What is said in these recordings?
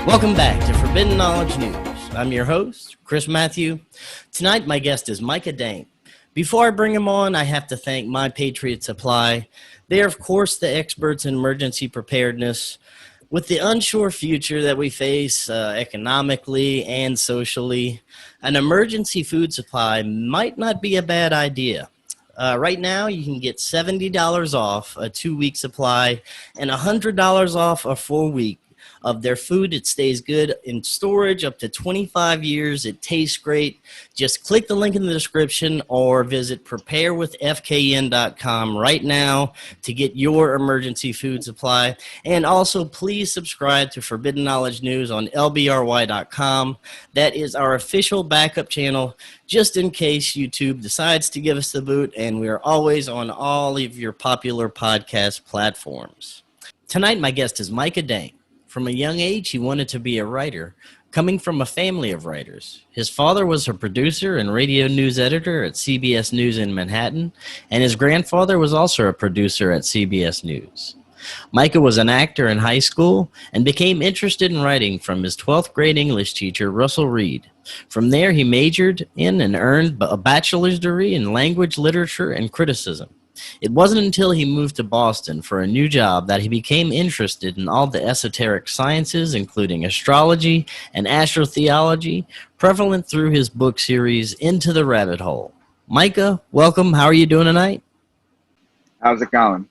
Welcome back to Forbidden Knowledge News. I'm your host, Chris Matthew. Tonight, my guest is Micah Dank. Before I bring him on, I have to thank My Patriot Supply. They are, of course, the experts in emergency preparedness. With the unsure future that we face economically and socially, an emergency food supply might not be a bad idea. Right now, you can get $70 off a 2-week supply and $100 off a 4-week of their food. It stays good in storage up to 25 years. It tastes great. Just click the link in the description or visit preparewithfkn.com right now to get your emergency food supply. And also, please subscribe to Forbidden Knowledge News on lbry.com. That is our official backup channel, just in case YouTube decides to give us the boot, and we are always on all of your popular podcast platforms. Tonight, my guest is Micah Dank. From a young age, he wanted to be a writer, coming from a family of writers. His father was a producer and radio news editor at CBS News in Manhattan, and his grandfather was also a producer at CBS News. Micah was an actor in high school and became interested in writing from his 12th grade English teacher, Russell Reed. From there, he majored in and earned a bachelor's degree in language, literature, and criticism. It wasn't until he moved to Boston for a new job that he became interested in all the esoteric sciences, including astrology and astrotheology, prevalent through his book series, Into the Rabbit Hole. Micah, welcome. How are you doing tonight? How's it going?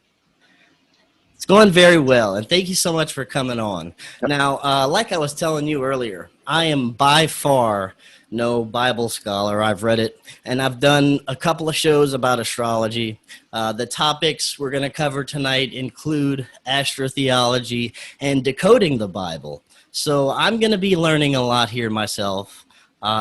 It's going very well, and thank you so much for coming on. Now, like I was telling you earlier, I am by far no Bible scholar. I've read it, and I've done a couple of shows about astrology. The topics we're going to cover tonight include astrotheology and decoding the Bible. So I'm going to be learning a lot here myself.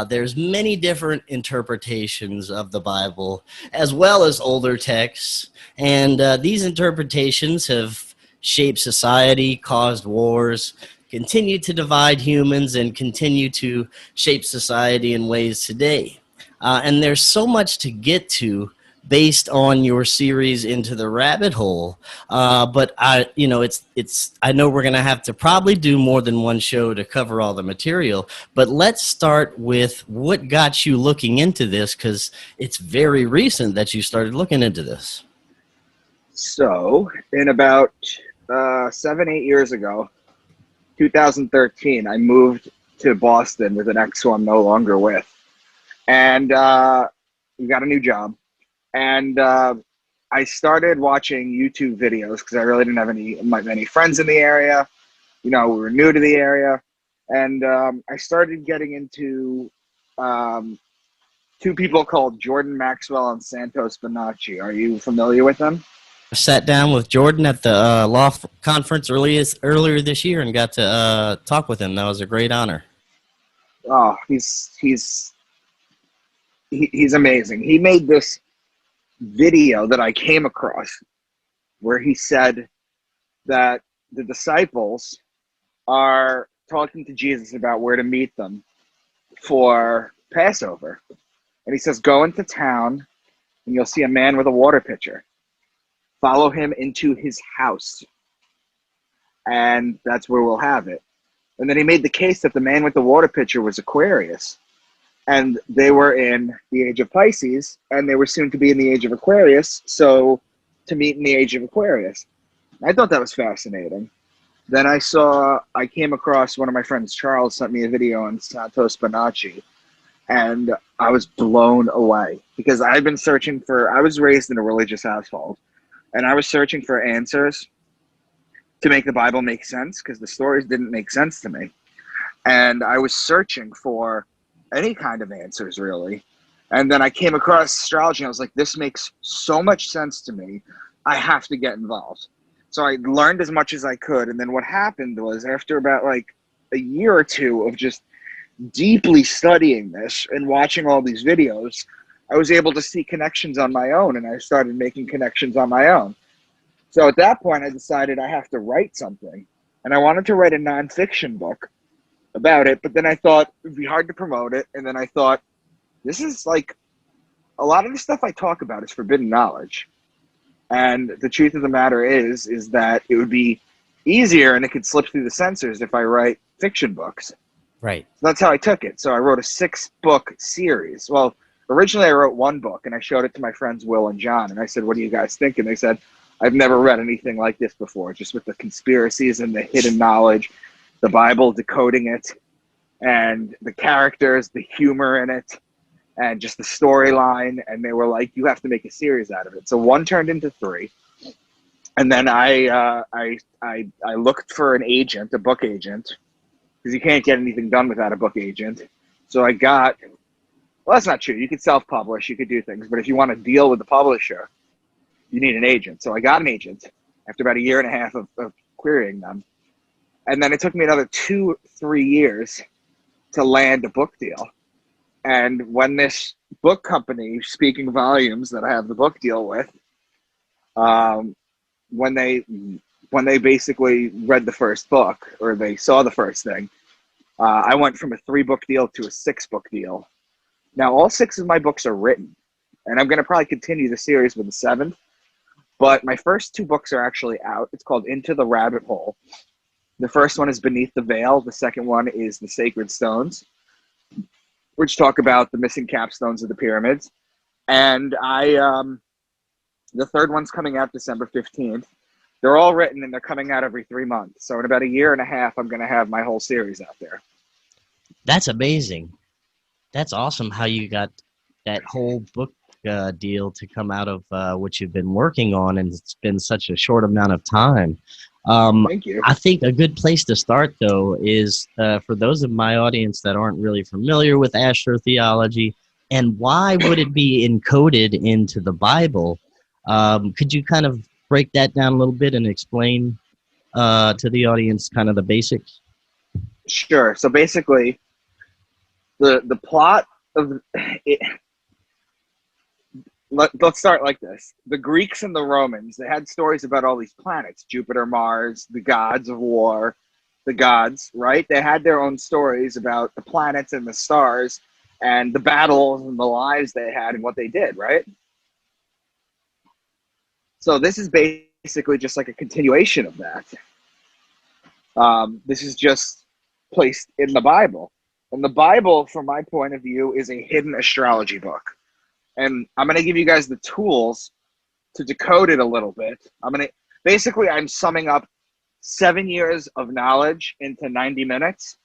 There's many different interpretations of the Bible, as well as older texts, and these interpretations have shaped society, caused wars, continue to divide humans, and continue to shape society in ways today. And there's so much to get to based on your series Into the Rabbit Hole. But I know we're going to have to probably do more than one show to cover all the material. But let's start with what got you looking into this, because it's very recent that you started looking into this. So, in about 7-8 years ago, 2013, I moved to Boston with an ex who I'm no longer with. And we got a new job. And I started watching YouTube videos because I really didn't have many friends in the area. You know, we were new to the area. And I started getting into two people called Jordan Maxwell and Santos Bonacci. Are you familiar with them? I sat down with Jordan at the law conference earlier this year and got to talk with him. That was a great honor. Oh, he's amazing. He made this video that I came across where he said that the disciples are talking to Jesus about where to meet them for Passover. And he says, go into town and you'll see a man with a water pitcher. Follow him into his house, and that's where we'll have it. And then he made the case that the man with the water pitcher was Aquarius, and they were in the age of Pisces, and they were soon to be in the age of Aquarius, so to meet in the age of Aquarius. I thought that was fascinating. Then I came across one of my friends, Charles, sent me a video on Santos Bonacci, and I was blown away because I was raised in a religious household. And I was searching for answers to make the Bible make sense because the stories didn't make sense to me. And I was searching for any kind of answers, really. And then I came across astrology, and I was like, this makes so much sense to me. I have to get involved. So I learned as much as I could. And then what happened was after about like a year or two of just deeply studying this and watching all these videos, I was able to see connections on my own, and I started making connections on my own. So at that point, I decided I have to write something, and I wanted to write a nonfiction book about it, but then I thought it'd be hard to promote it, and then I thought, this is like, a lot of the stuff I talk about is forbidden knowledge. And the truth of the matter is that it would be easier and it could slip through the censors if I write fiction books. Right. So that's how I took it. So I wrote a 6-book series. Well, originally I wrote 1 book, and I showed it to my friends Will and John, and I said, what do you guys think? And they said, I've never read anything like this before, just with the conspiracies and the hidden knowledge, the Bible, decoding it, and the characters, the humor in it, and just the storyline. And they were like, you have to make a series out of it. So 1 turned into 3. And then I looked for an agent, a book agent, because you can't get anything done without a book agent. So I got, well, that's not true. You could self-publish, you could do things, but if you want to deal with the publisher, you need an agent. So I got an agent after about 1.5 years of querying them. And then it took me another 2-3 years to land a book deal. And when this book company, Speaking Volumes, that I have the book deal with, when they basically read the first book, or they saw the first thing, I went from a 3-book deal to a 6-book deal. Now, all 6 of my books are written, and I'm going to probably continue the series with the 7th, but my first 2 books are actually out. It's called Into the Rabbit Hole. The first one is Beneath the Veil. The second one is The Sacred Stones, which talk about the missing capstones of the pyramids. And the third one's coming out December 15th. They're all written, and they're coming out every 3 months. So in about 1.5 years, I'm going to have my whole series out there. That's amazing. That's awesome how you got that whole book deal to come out of what you've been working on, and it's been such a short amount of time. Thank you. I think a good place to start, though, is for those of my audience that aren't really familiar with astrotheology, and why would it be encoded into the Bible? Could you kind of break that down a little bit and explain to the audience kind of the basics? Sure. So basically, the plot of it. Let's start like this. The Greeks and the Romans, they had stories about all these planets, Jupiter, Mars, the gods of war, the gods, right? They had their own stories about the planets and the stars and the battles and the lives they had and what they did, right? So this is basically just like a continuation of that. This is just placed in the Bible. And the Bible, from my point of view, is a hidden astrology book. And I'm going to give you guys the tools to decode it a little bit. I'm summing up 7 years of knowledge into 90 minutes.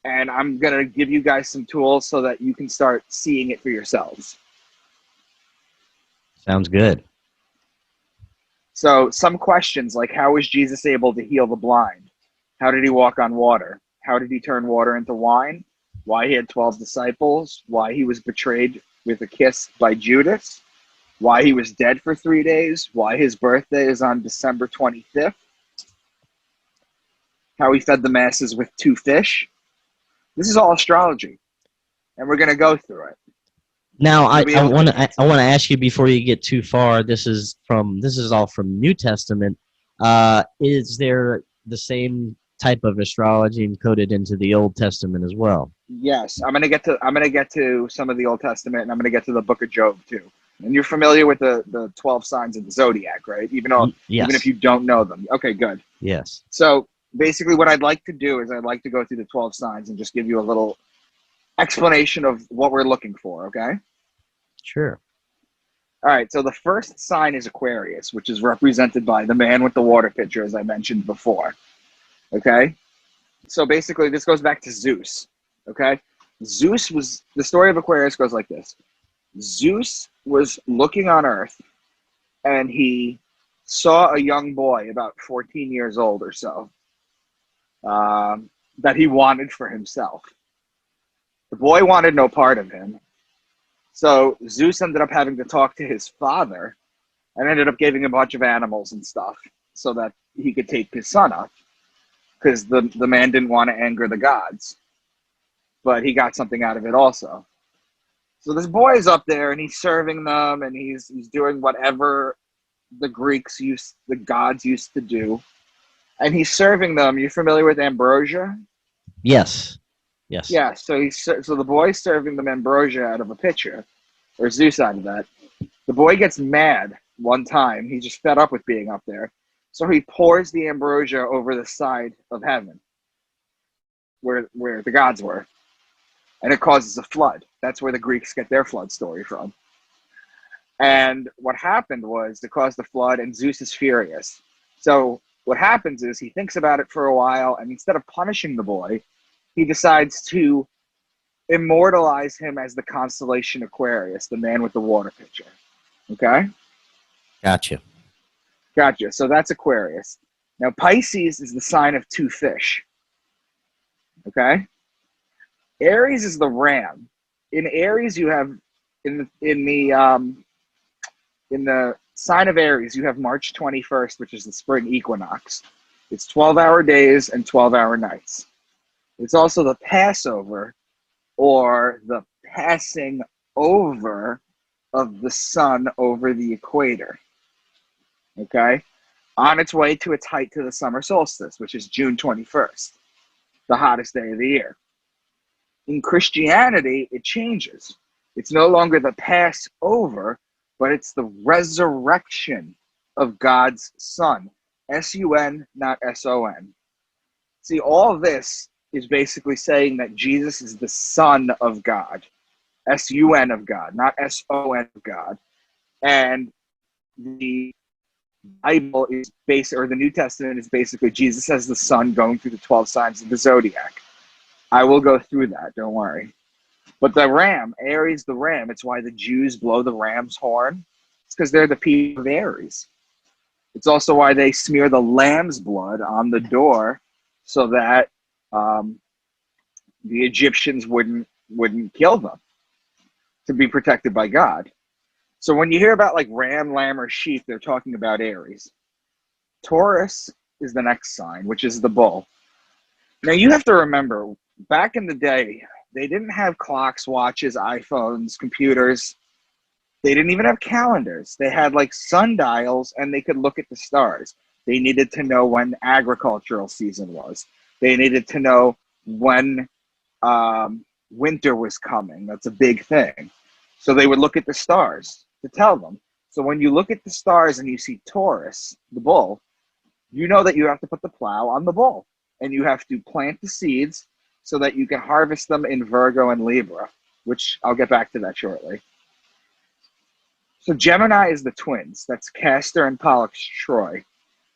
And I'm going to give you guys some tools so that you can start seeing it for yourselves. Sounds good. So some questions like, how was Jesus able to heal the blind? How did he walk on water? How did he turn water into wine? Why he had 12 disciples? Why he was betrayed with a kiss by Judas? Why he was dead for 3 days? Why his birthday is on December 25th? How he fed the masses with 2 fish? This is all astrology, and we're going to go through it. Now, I want to ask you before you get too far. This is all from New Testament. Is there the same type of astrology encoded into the Old Testament as well? Yes, I'm gonna get to some of the Old Testament, and I'm gonna get to the Book of Job too. And you're familiar with the 12 signs of the zodiac, right? Even if you don't know them. Okay, good. Yes. So basically, what I'd like to do is I'd like to go through the 12 signs and just give you a little explanation of what we're looking for. Okay. Sure. All right. So the first sign is Aquarius, which is represented by the man with the water pitcher, as I mentioned before. Okay. So basically, this goes back to Zeus. Okay. The story of Aquarius goes like this. Zeus was looking on Earth, and he saw a young boy about 14 years old or so that he wanted for himself. The boy wanted no part of him. So Zeus ended up having to talk to his father and ended up giving him a bunch of animals and stuff so that he could take his son up, because the man didn't want to anger the gods. But he got something out of it also. So this boy is up there, and he's serving them, and he's doing whatever the gods used to do. And he's serving them. You're familiar with ambrosia? Yes. Yes. Yeah, so the boy's serving them ambrosia out of a pitcher, or Zeus out of that. The boy gets mad one time. He's just fed up with being up there. So he pours the ambrosia over the side of heaven where the gods were. And it causes a flood. That's where the Greeks get their flood story from. And what happened was it caused a flood, and Zeus is furious. So what happens is he thinks about it for a while, and instead of punishing the boy, he decides to immortalize him as the constellation Aquarius, the man with the water pitcher. Okay? Gotcha. So that's Aquarius. Now, Pisces is the sign of two fish. Okay? Aries is the ram. In Aries, you have in the sign of Aries, you have March 21st, which is the spring equinox. It's 12-hour days and 12-hour nights. It's also the Passover, or the passing over of the sun over the equator. Okay? On its way to its height to the summer solstice, which is June 21st, the hottest day of the year. In Christianity, it changes. It's no longer the Passover, but it's the resurrection of God's Son. S-U-N, not S-O-N. See, all this is basically saying that Jesus is the Son of God. S-U-N of God, not S-O-N of God. And the Bible is or the New Testament is basically Jesus as the Son going through the 12 signs of the zodiac. I will go through that, don't worry. But the ram, Aries the ram, it's why the Jews blow the ram's horn. It's because they're the people of Aries. It's also why they smear the lamb's blood on the door so that the Egyptians wouldn't kill them, to be protected by God. So when you hear about like ram, lamb, or sheep, they're talking about Aries. Taurus is the next sign, which is the bull. Now you have to remember, back in the day, they didn't have clocks, watches, iPhones, computers. They didn't even have calendars. They had like sundials, and they could look at the stars. They needed to know when agricultural season was. They needed to know when winter was coming. That's a big thing. So they would look at the stars to tell them. So when you look at the stars and you see Taurus, the bull, you know that you have to put the plow on the bull, and you have to plant the seeds so that you can harvest them in Virgo and Libra, which I'll get back to that shortly. So Gemini is the twins. That's Castor and Pollux Troy,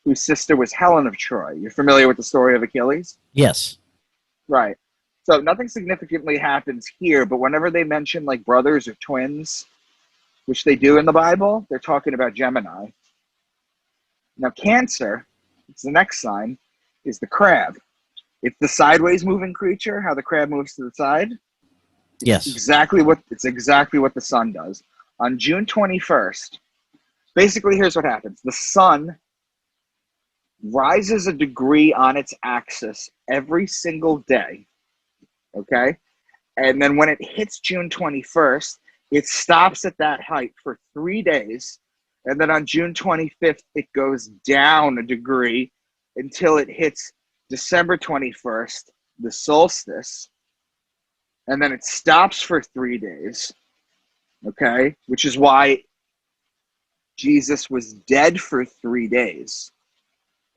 whose sister was Helen of Troy. You're familiar with the story of Achilles? Yes. Right. So nothing significantly happens here, but whenever they mention like brothers or twins, which they do in the Bible, they're talking about Gemini. Now Cancer, it's the next sign, is the crab. It's the sideways moving creature, how the crab moves to the side. Yes. It's exactly what the sun does. On June 21st, basically here's what happens. The sun rises a degree on its axis every single day. Okay? And then when it hits June 21st, it stops at that height for 3 days. And then on June 25th, it goes down a degree until it hits December 21st, the solstice. And then it stops for 3 days. Okay? Which is why Jesus was dead for 3 days.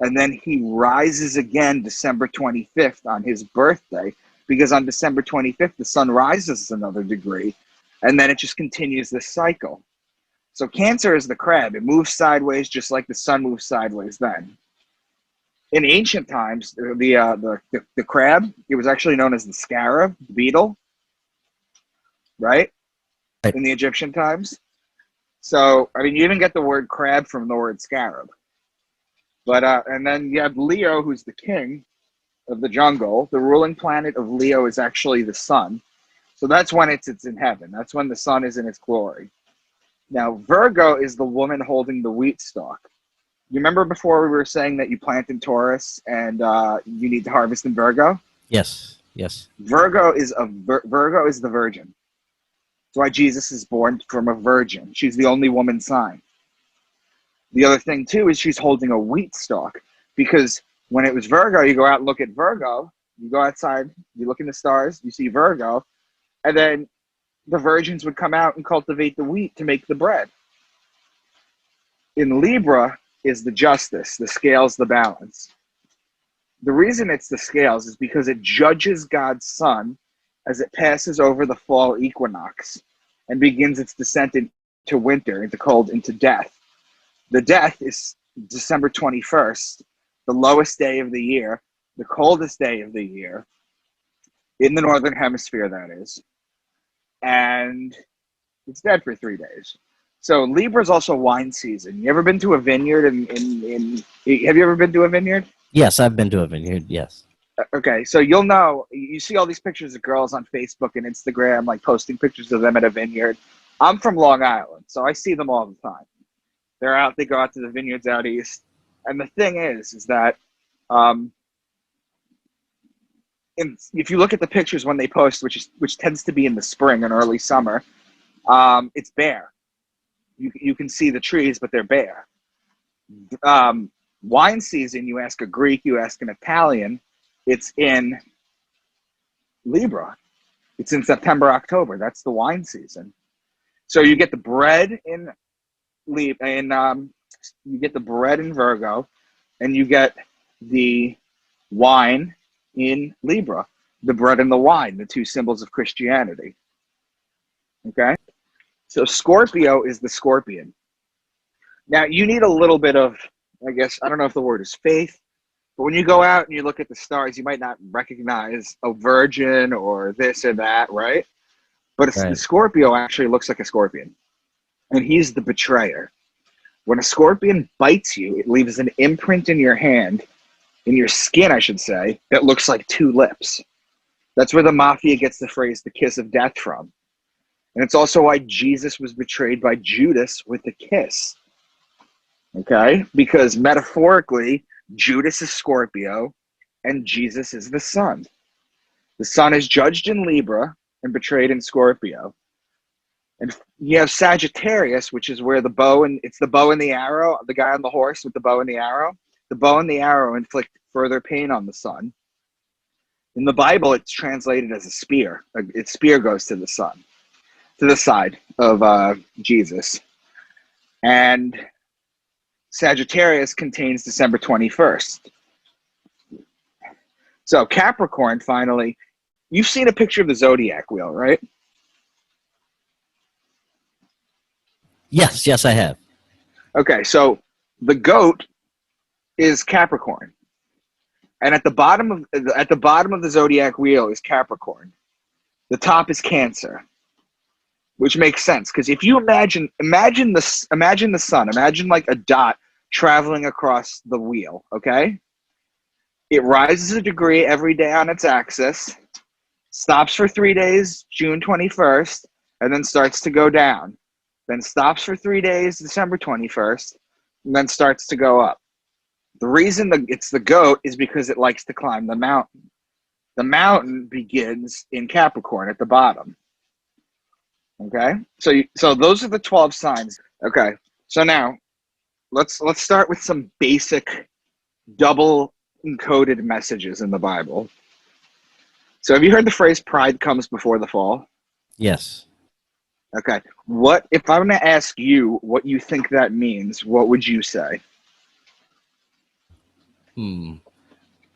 And then he rises again December 25th on his birthday, because on December 25th, the sun rises another degree, and then it just continues this cycle. So Cancer is the crab. It moves sideways just like the sun moves sideways then. In ancient times, the crab, it was actually known as the scarab, the beetle, right? In the Egyptian times. So, I mean, you even get the word crab from the word scarab. But, and then you have Leo, who's the king of the jungle. The ruling planet of Leo is actually the sun. So that's when it's in heaven. That's when the sun is in its glory. Now, Virgo is the woman holding the wheat stalk. You remember before we were saying that you plant in Taurus and you need to harvest in Virgo? Yes. Yes. Virgo is the virgin. That's why Jesus is born from a virgin. She's the only woman sign. The other thing, too, is she's holding a wheat stalk, because when it was Virgo, you go out and look at Virgo, you go outside, you look in the stars, you see Virgo, and then the virgins would come out and cultivate the wheat to make the bread. In Libra is the justice, the scales, the balance. The reason it's the scales is because it judges God's sun as it passes over the fall equinox and begins its descent into winter, into cold, into death. The death is December 21st, the lowest day of the year, the coldest day of the year, in the northern hemisphere, that is. And it's dead for 3 days. So Libra is also wine season. You ever been to a vineyard have you ever been to a vineyard? Yes, I've been to a vineyard, yes. Okay, so you'll know, you see all these pictures of girls on Facebook and Instagram, like posting pictures of them at a vineyard. I'm from Long Island, so I see them all the time. They go out to the vineyards out east. And the thing is that if you look at the pictures when they post, which tends to be in the spring and early summer, it's bare. You can see the trees, but they're bare. Wine season, you ask a Greek, you ask an Italian, it's in Libra. It's in September, October. That's the wine season. So you get the bread in Virgo, and you get the wine in Libra. The bread and the wine, the two symbols of Christianity. Okay? So Scorpio is the scorpion. Now, you need a little bit of, I guess, I don't know if the word is faith, but when you go out and you look at the stars, you might not recognize a virgin or this or that, right? But the Scorpio actually looks like a scorpion, and he's the betrayer. When a scorpion bites you, it leaves an imprint in your hand, in your skin, I should say, that looks like two lips. That's where the mafia gets the phrase, the kiss of death, from. And it's also why Jesus was betrayed by Judas with a kiss. Okay? Because metaphorically, Judas is Scorpio and Jesus is the sun. The sun is judged in Libra and betrayed in Scorpio. And you have Sagittarius, which is where it's the bow and the arrow, the guy on the horse with the bow and the arrow. The bow and the arrow inflict further pain on the sun. In the Bible, it's translated as a spear. Its spear goes to the sun, to the side of Jesus. And Sagittarius contains December 21st. So Capricorn, finally, you've seen a picture of the zodiac wheel, right? Yes, I have. Okay, so the goat is Capricorn. And at the bottom of the zodiac wheel is Capricorn. The top is Cancer, which makes sense because if you imagine the sun, imagine like a dot traveling across the wheel, okay? It rises a degree every day on its axis, stops for 3 days, June 21st, and then starts to go down. Then stops for 3 days, December 21st, and then starts to go up. The reason it's the goat is because it likes to climb the mountain. The mountain begins in Capricorn at the bottom. Okay? So those are the 12 signs. Okay. So now let's start with some basic double encoded messages in the Bible. So have you heard the phrase pride comes before the fall? Yes. Okay. What if I'm going to ask you what you think that means, what would you say?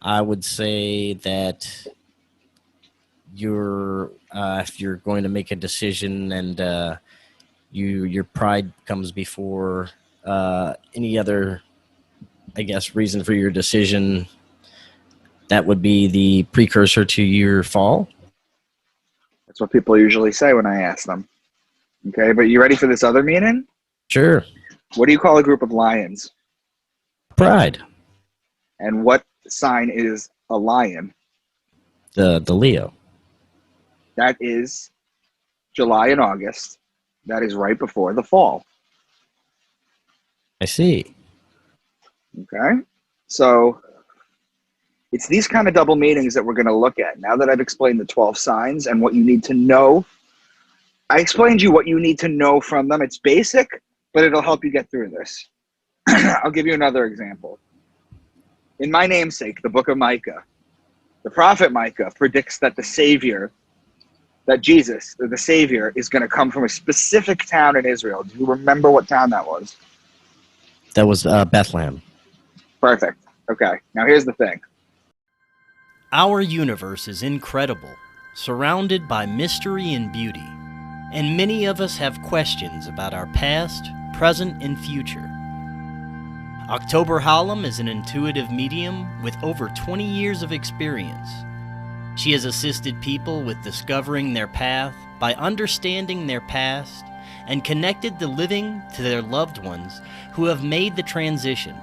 I would say that if you're going to make a decision and your pride comes before any other, I guess, reason for your decision, that would be the precursor to your fall. That's what people usually say when I ask them. Okay, but you ready for this other meaning? Sure. What do you call a group of lions? Pride. And what sign is a lion? The Leo. That is July and August. That is right before the fall. I see. Okay. So it's these kind of double meanings that we're going to look at. Now that I've explained the 12 signs and what you need to know, I explained to you what you need to know from them. It's basic, but it'll help you get through this. I'll give you another example. In my namesake, the book of Micah, the prophet Micah predicts that the Savior, that Jesus, the Savior, is going to come from a specific town in Israel. Do you remember what town that was? That was Bethlehem. Perfect. Okay. Now here's the thing. Our universe is incredible, surrounded by mystery and beauty, and many of us have questions about our past, present, and future. October Hallam is an intuitive medium with over 20 years of experience. She has assisted people with discovering their path by understanding their past and connected the living to their loved ones who have made the transition.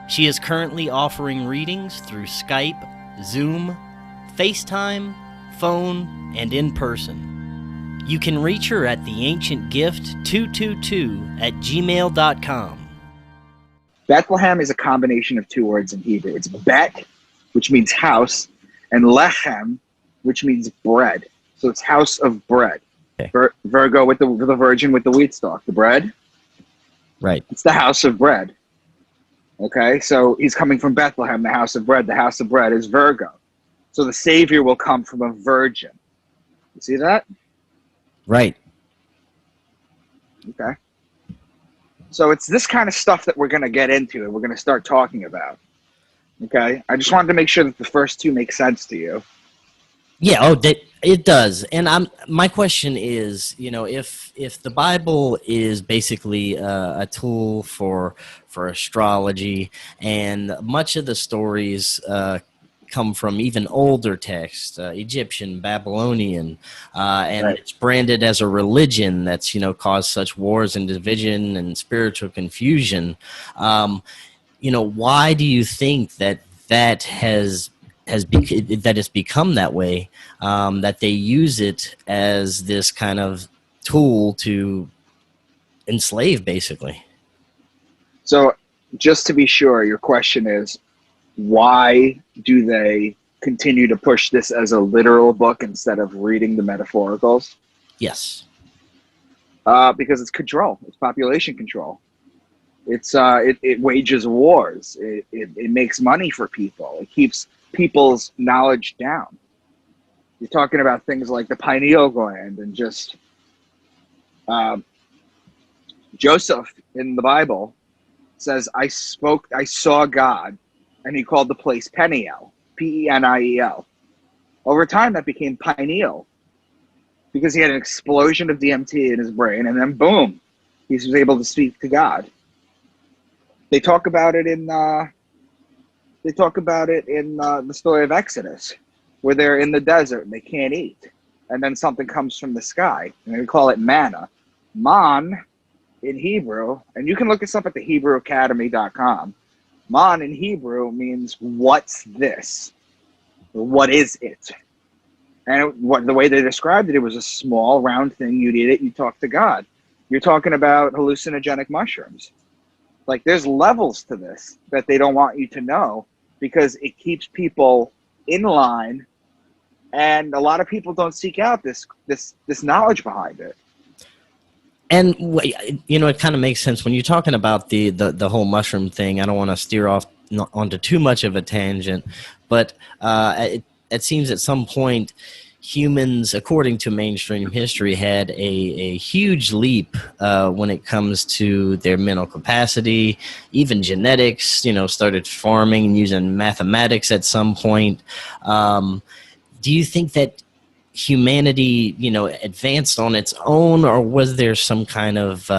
She is currently offering readings through Skype, Zoom, FaceTime, phone, and in person. You can reach her at theancientgift222@gmail.com. Bethlehem is a combination of two words in Hebrew. It's bet, which means house, and lechem, which means bread. So it's house of bread. Okay. Virgo with the virgin with the wheat stalk, the bread. Right. It's the house of bread. Okay, so he's coming from Bethlehem, the house of bread. The house of bread is Virgo. So the Savior will come from a virgin. You see that? Right. Okay. So it's this kind of stuff that we're going to get into and we're going to start talking about. Okay? I just wanted to make sure that the first two make sense to you. Yeah, it does. And my question is, if the Bible is basically a tool for astrology, and much of the stories come from even older texts, Egyptian, Babylonian, and Right. it's branded as a religion that's caused such wars and division and spiritual confusion. Why do you think that has it's become that way, that they use it as this kind of tool to enslave, basically? So just to be sure, your question is, why do they continue to push this as a literal book instead of reading the metaphoricals? Yes. Because it's control. It's population control. It wages wars. It makes money for people. It keeps people's knowledge down. You're talking about things like the pineal gland and just Joseph in the Bible says, I saw God, and he called the place Peniel, Peniel. Over time, that became pineal because he had an explosion of DMT in his brain, and then boom, he was able to speak to God. They talk about it in the story of Exodus, where they're in the desert and they can't eat, and then something comes from the sky, and they call it manna. Man in Hebrew, and you can look this up at the HebrewAcademy.com. Man in Hebrew means what's this? What is it? And the way they described it, it was a small round thing. You'd eat it, you talk to God. You're talking about hallucinogenic mushrooms. Like, there's levels to this that they don't want you to know because it keeps people in line, and a lot of people don't seek out this knowledge behind it. And it kind of makes sense when you're talking about the whole mushroom thing. I don't want to steer off onto too much of a tangent, but it seems at some point humans, according to mainstream history, had a huge leap when it comes to their mental capacity, even genetics. Started farming and using mathematics at some point. Do you think that humanity, advanced on its own, or was there some kind of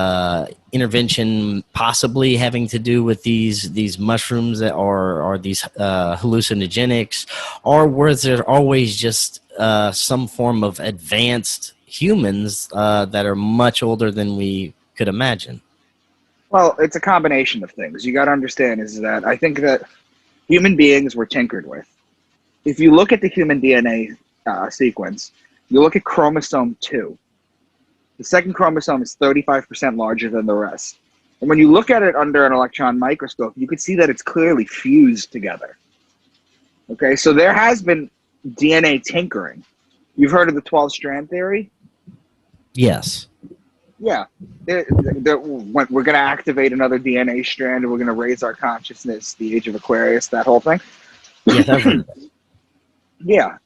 intervention possibly having to do with these mushrooms or these hallucinogenics, or was there always just some form of advanced humans that are much older than we could imagine? Well, it's a combination of things. You got to understand is that I think that human beings were tinkered with. If you look at the human DNA sequence, you look at chromosome 2. The second chromosome is 35% larger than the rest. And when you look at it under an electron microscope, you could see that it's clearly fused together. Okay, so there has been DNA tinkering. You've heard of the 12-strand theory? Yes. Yeah. We're going to activate another DNA strand, and we're going to raise our consciousness, the age of Aquarius, that whole thing. Yes, I've heard of that. Yeah.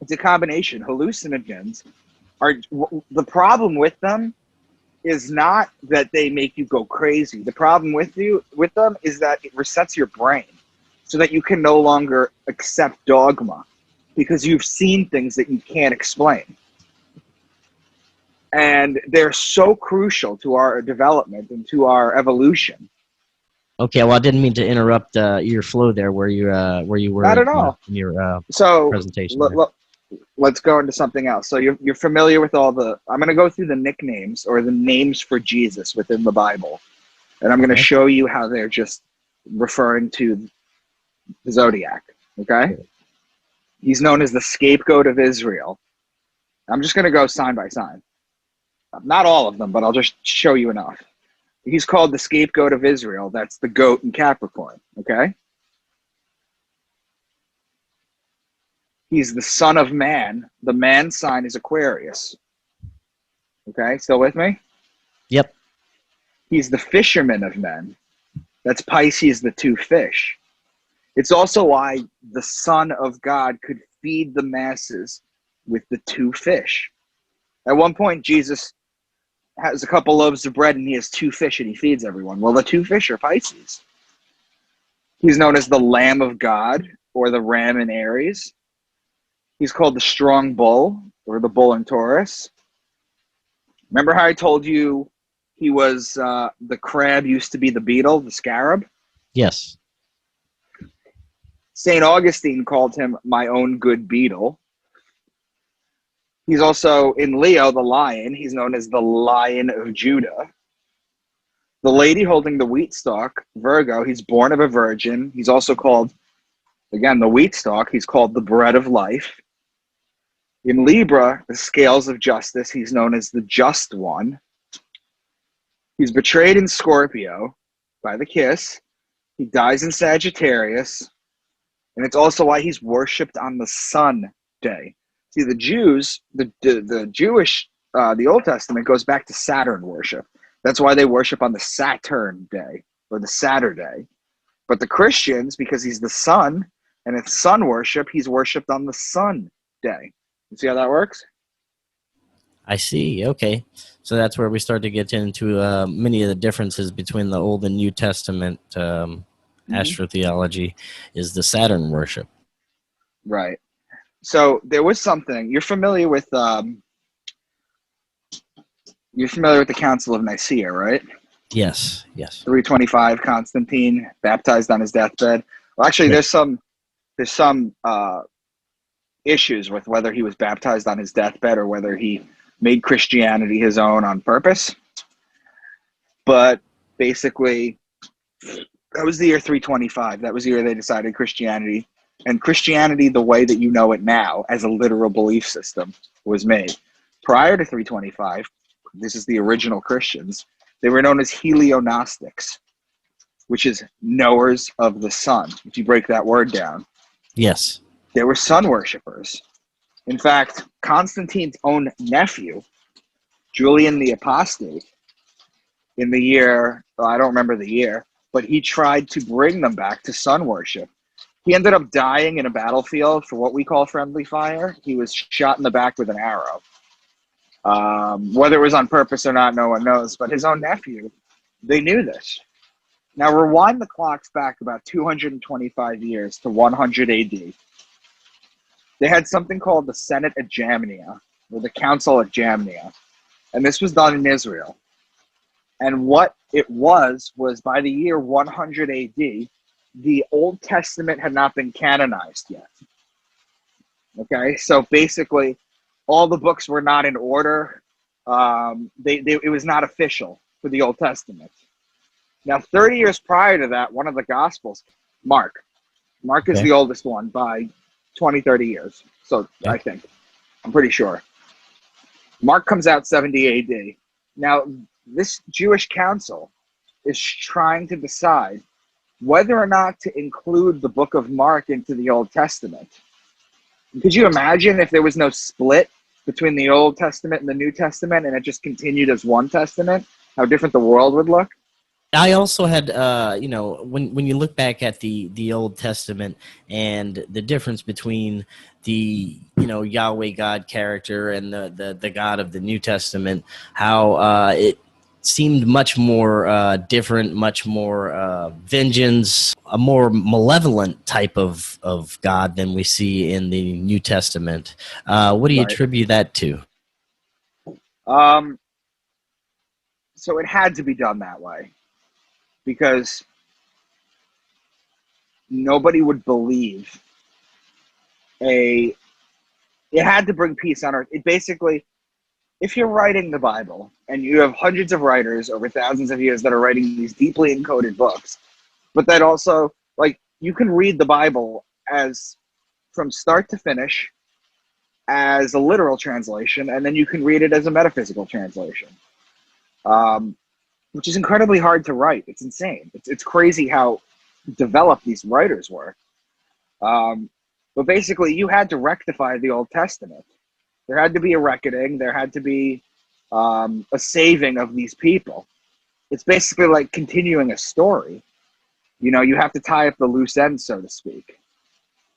It's a combination. Hallucinogens are the problem with them is not that they make you go crazy. The problem with them is that it resets your brain so that you can no longer accept dogma because you've seen things that you can't explain. And they're so crucial to our development and to our evolution. Okay, well, I didn't mean to interrupt your flow there where you were Not at all. in your So presentation. let's go into something else. So you're familiar with all the, I'm going to go through the nicknames or the names for Jesus within the Bible. And I'm going to show you how they're just referring to the zodiac. Okay. He's known as the scapegoat of Israel. I'm just going to go sign by sign. Not all of them, but I'll just show you enough. He's called the scapegoat of Israel. That's the goat in Capricorn. Okay. He's the son of man. The man sign is Aquarius. Okay, still with me? Yep. He's the fisherman of men. That's Pisces, the two fish. It's also why the Son of God could feed the masses with the two fish. At one point, Jesus has a couple loaves of bread and he has two fish and he feeds everyone. Well, the two fish are Pisces. He's known as the Lamb of God or the Ram in Aries. He's called the strong bull or the bull in Taurus. Remember how I told you he was the crab used to be the beetle, the scarab? Yes. St. Augustine called him my own good beetle. He's also in Leo, the lion. He's known as the Lion of Judah. The lady holding the wheat stalk, Virgo, he's born of a virgin. He's also called, again, the wheat stalk. He's called the bread of life. In Libra, the scales of justice, he's known as the just one. He's betrayed in Scorpio by the kiss. He dies in Sagittarius. And it's also why he's worshipped on the sun day. See, the Jews, the Jewish, the Old Testament goes back to Saturn worship. That's why they worship on the Saturn day or the Saturday. But the Christians, because he's the sun and it's sun worship, he's worshipped on the sun day. You see how that works? I see. Okay. So that's where we start to get into many of the differences between the Old and New Testament astrotheology is the Saturn worship. Right. So there was something, you're familiar with the Council of Nicaea, right? Yes. Yes. 325, Constantine baptized on his deathbed. Well, actually, there's some issues with whether he was baptized on his deathbed or whether he made Christianity his own on purpose. But basically, that was the year 325. That was the year they decided Christianity. And Christianity, the way that you know it now, as a literal belief system, was made. Prior to 325, this is the original Christians, they were known as Helionostics, which is knowers of the sun, if you break that word down. Yes. They were sun worshippers. In fact, Constantine's own nephew, Julian the Apostate, in the year, I don't remember the year, but he tried to bring them back to sun worship. He ended up dying in a battlefield for what we call friendly fire. He was shot in the back with an arrow. Whether it was on purpose or not, no one knows. But his own nephew, they knew this. Now, rewind the clocks back about 225 years to 100 AD. They had something called the Senate at Jamnia, or the Council at Jamnia. And this was done in Israel. And what it was by the year 100 AD, the Old Testament had not been canonized yet. Okay, so basically, all the books were not in order. It was not official for the Old Testament. Now, 30 years prior to that, one of the Gospels, Mark is the oldest one by 20, 30 years. So I think, I'm pretty sure. Mark comes out 70 AD. Now, this Jewish council is trying to decide whether or not to include the book of Mark into the Old Testament. Could you imagine if there was no split between the Old Testament and the New Testament and it just continued as one testament, how different the world would look? I also had, when you look back at the Old Testament and the difference between the, Yahweh God character and the God of the New Testament, how seemed much more different, much more vengeance, a more malevolent type of God than we see in the New Testament. What do you Right. attribute that to? So it had to be done that way because nobody would believe it had to bring peace on earth. It basically, if you're writing the Bible and you have hundreds of writers over thousands of years that are writing these deeply encoded books, but that also, like, you can read the Bible as from start to finish as a literal translation, and then you can read it as a metaphysical translation, which is incredibly hard to write. It's insane. It's crazy how developed these writers were. But basically, you had to rectify the Old Testament. There had to be a reckoning. There had to be a saving of these people. It's basically like continuing a story. You know, you have to tie up the loose ends, so to speak.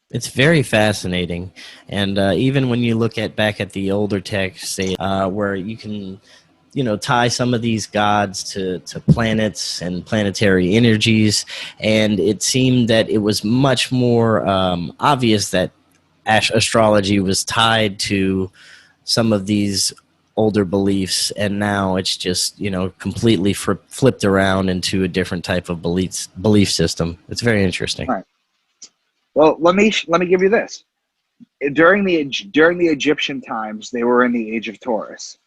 It's very fascinating, and even when you look back at the older texts, where you can, tie some of these gods to planets and planetary energies, and it seemed that it was much more obvious that astrology was tied to some of these older beliefs, and now it's just completely flipped around into a different type of belief system. It's very interesting. All right. Well, let me give you this. During the Egyptian times, they were in the age of Taurus.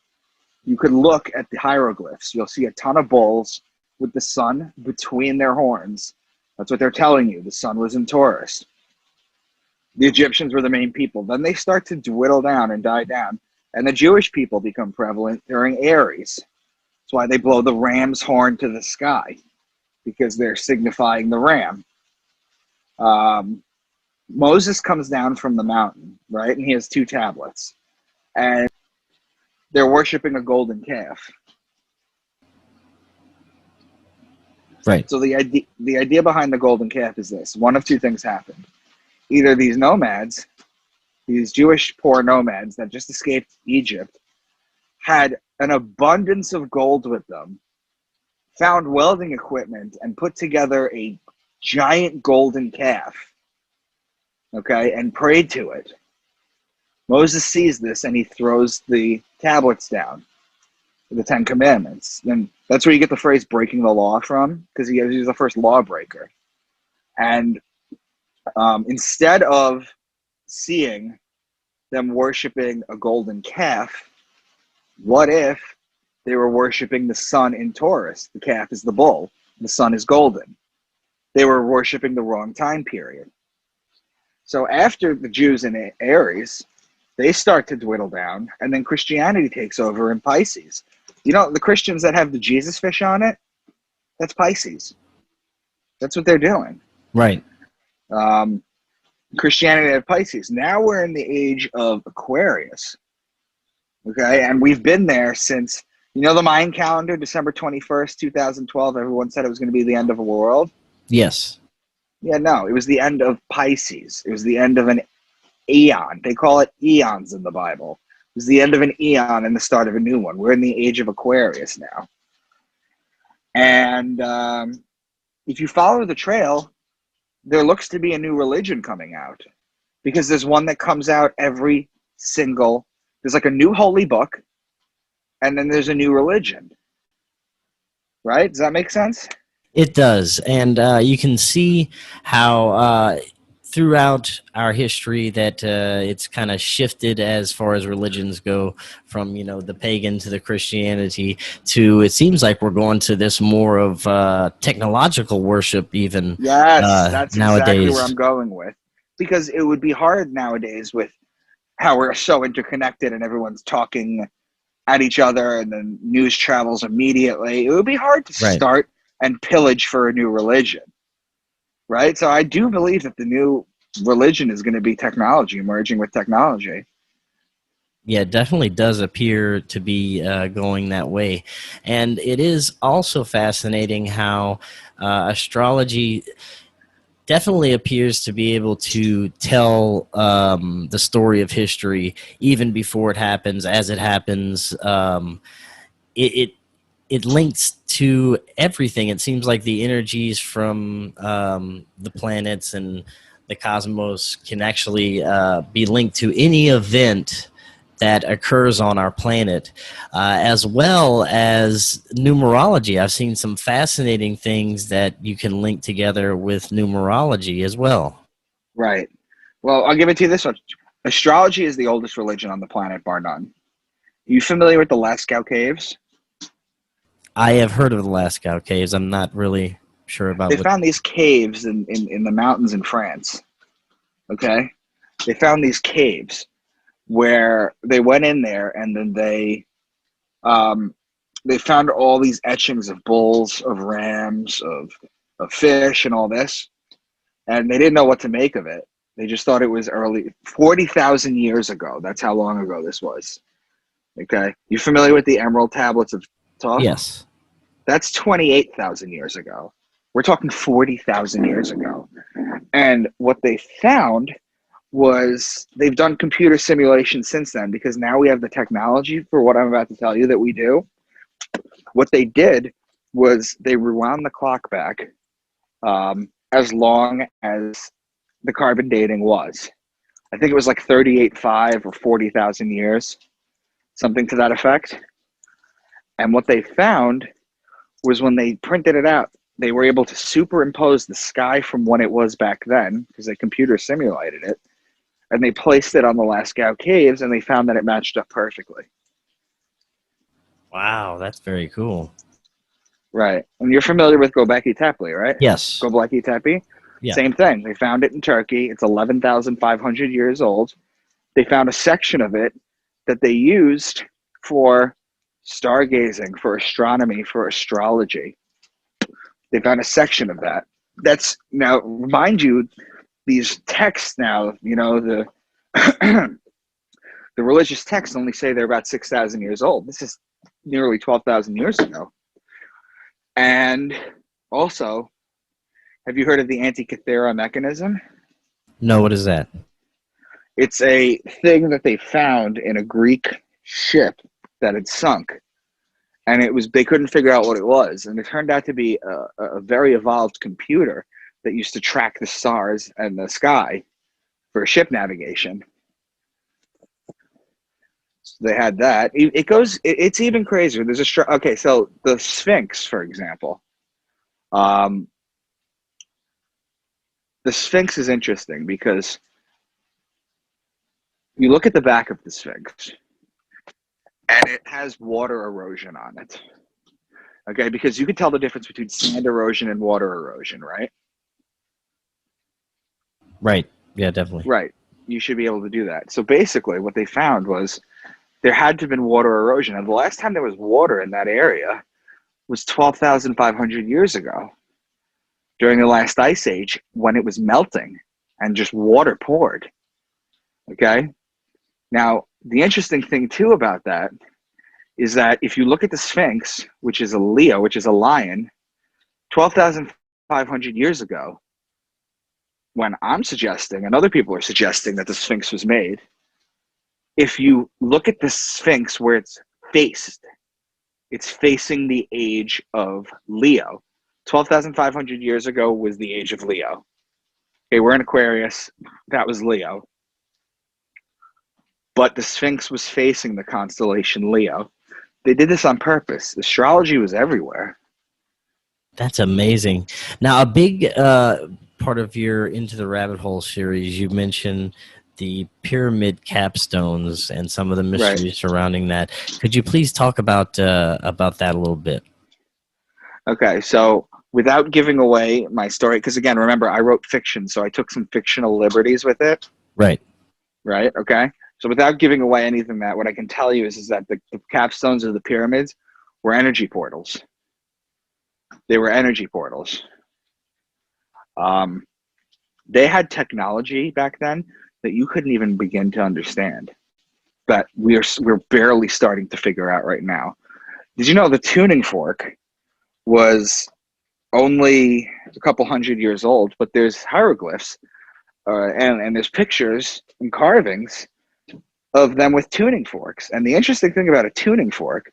You could look at the hieroglyphs. You'll see a ton of bulls with the sun between their horns. That's what they're telling you. The sun was in Taurus. The Egyptians were the main people. Then they start to dwindle down and die down. And the Jewish people become prevalent during Aries. That's why they blow the ram's horn to the sky, because they're signifying the ram. Moses comes down from the mountain, right? And he has 2 tablets. And they're worshiping a golden calf. Right. So the idea behind the golden calf is this. One of 2 things happened. Either these nomads, these Jewish poor nomads that just escaped Egypt, had an abundance of gold with them, found welding equipment, and put together a giant golden calf, okay, and prayed to it. Moses sees this and he throws the tablets down, the 10 Commandments. And that's where you get the phrase breaking the law from, because he was the first lawbreaker. And instead of seeing them worshiping a golden calf, what if they were worshiping the sun in Taurus? The calf is the bull. The sun is golden. They were worshiping the wrong time period. So after the Jews in Aries, they start to dwindle down, and then Christianity takes over in Pisces. You know, the Christians that have the Jesus fish on it, that's Pisces. That's what they're doing. Right. Christianity had Pisces. Now we're in the age of Aquarius. Okay, and we've been there since, the Mayan calendar, December 21st, 2012, everyone said it was going to be the end of the world. Yes. Yeah, no, it was the end of Pisces. It was the end of an eon. They call it eons in the Bible. It was the end of an eon and the start of a new one. We're in the age of Aquarius now. And if you follow the trail, there looks to be a new religion coming out, because there's one that comes out there's like a new holy book, and then there's a new religion. Right? Does that make sense? It does. And you can see how throughout our history that it's kind of shifted as far as religions go, from the pagan to the Christianity to, it seems like we're going to this more of technological worship even. Yes, that's nowadays. Exactly where I'm going with, because it would be hard nowadays with how we're so interconnected and everyone's talking at each other and then news travels immediately. It would be hard to start and pillage for a new religion. Right? So I do believe that the new religion is going to be technology, merging with technology. Yeah, it definitely does appear to be going that way. And it is also fascinating how astrology definitely appears to be able to tell the story of history even before it happens, as it happens. it links to everything. It seems like the energies from the planets and the cosmos can actually be linked to any event that occurs on our planet, as well as numerology. I've seen some fascinating things that you can link together with numerology as well. Right. Well, I'll give it to you this one. Astrology is the oldest religion on the planet, bar none. You familiar with the Lascaux Caves? I have heard of the Lascaux Caves. I'm not really sure about They what. found these caves in the mountains in France. Okay? They found these caves where they went in there, and then they found all these etchings of bulls, of rams, of fish, and all this, and they didn't know what to make of it. They just thought it was early, 40,000 years ago. That's how long ago this was. Okay, you familiar with the Emerald Tablets of Thoth? Yes. That's 28,000 years ago. We're talking 40,000 years ago, and what they found was they've done computer simulations since then, because now we have the technology for what I'm about to tell you that we do. What they did was they rewound the clock back as long as the carbon dating was. I think it was like 38.5 or 40,000 years, something to that effect. And what they found was when they printed it out, they were able to superimpose the sky from when it was back then, because they computer simulated it, and they placed it on the Lascaux Caves, and they found that it matched up perfectly. Wow, that's very cool. Right. And you're familiar with Göbekli Tepe, right? Yes. Göbekli Tepe? Yeah. Same thing. They found it in Turkey. It's 11,500 years old. They found a section of it that they used for stargazing, for astronomy, for astrology. They found a section of that. That's, now, mind you, these texts now, you know, the the religious texts only say they're about 6,000 years old. This is nearly 12,000 years ago. And also, have you heard of the Antikythera mechanism? No, what is that? It's a thing that they found in a Greek ship that had sunk. And they couldn't figure out what it was. And it turned out to be a very evolved computer that used to track the stars and the sky for ship navigation. So they had that. It's even crazier. Okay, so the Sphinx, for example. The Sphinx is interesting because you look at the back of the Sphinx, and it has water erosion on it. Okay, because you can tell the difference between sand erosion and water erosion, right? Right. Yeah, definitely. Right. You should be able to do that. So basically what they found was there had to have been water erosion. And the last time there was water in that area was 12,500 years ago, during the last ice age, when it was melting and just water poured. Okay? Now, the interesting thing too about that is that if you look at the Sphinx, which is a Leo, which is a lion, 12,500 years ago, when I'm suggesting, and other people are suggesting, that the Sphinx was made, if you look at the Sphinx where it's facing the age of Leo. 12,500 years ago was the age of Leo. Okay, we're in Aquarius. That was Leo. But the Sphinx was facing the constellation Leo. They did this on purpose. Astrology was everywhere. That's amazing. Now, a big part of your Into the Rabbit Hole series, you mentioned the pyramid capstones and some of the mysteries surrounding that. Could you please talk about that a little bit? Okay, so without giving away my story, because again, remember, I wrote fiction, so I took some fictional liberties with it. Right. Right, okay. So without giving away anything, what I can tell you is that the capstones of the pyramids were energy portals. They were energy portals. They had technology back then that you couldn't even begin to understand, that we're barely starting to figure out right now. Did you know the tuning fork was only a couple hundred years old, but there's hieroglyphs and there's pictures and carvings of them with tuning forks. And the interesting thing about a tuning fork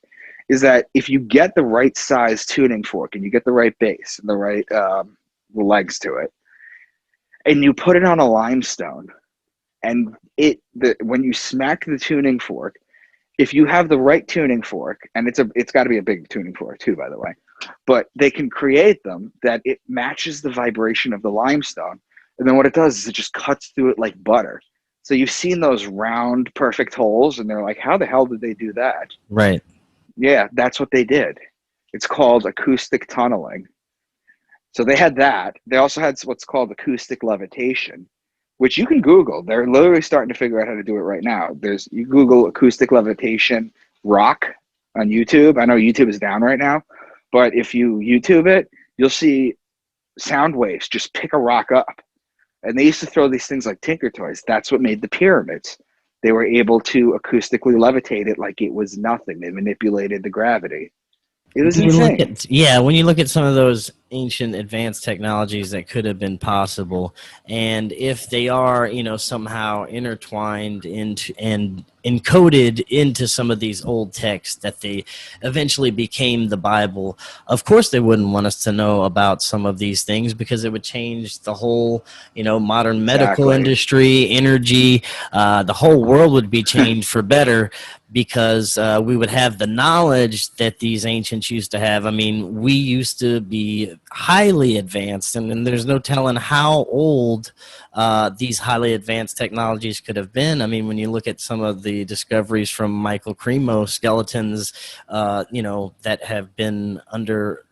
is that if you get the right size tuning fork and you get the right base and the right legs to it, and you put it on a limestone, and when you smack the tuning fork, if you have the right tuning fork, and it's got to be a big tuning fork too, by the way, but they can create them that it matches the vibration of the limestone, and then what it does is it just cuts through it like butter. So you've seen those round, perfect holes, and they're like, how the hell did they do that? Right. Yeah, that's what they did. It's called acoustic tunneling. So they had that. They also had what's called acoustic levitation, which you can Google. They're literally starting to figure out how to do it right now. You Google acoustic levitation rock on YouTube. I know YouTube is down right now, but if you YouTube it, you'll see sound waves just pick a rock up. And they used to throw these things like Tinker Toys. That's what made the pyramids. They were able to acoustically levitate it like it was nothing. They manipulated the gravity. It was insane. When you look at some of those ancient advanced technologies that could have been possible, and if they are, somehow intertwined into and encoded into some of these old texts that they eventually became the Bible, of course they wouldn't want us to know about some of these things because it would change the whole, modern medical industry, energy, the whole world would be changed for better. Because we would have the knowledge that these ancients used to have. I mean, we used to be highly advanced, and there's no telling how old these highly advanced technologies could have been. I mean, when you look at some of the discoveries from Michael Cremo, skeletons, that have been under,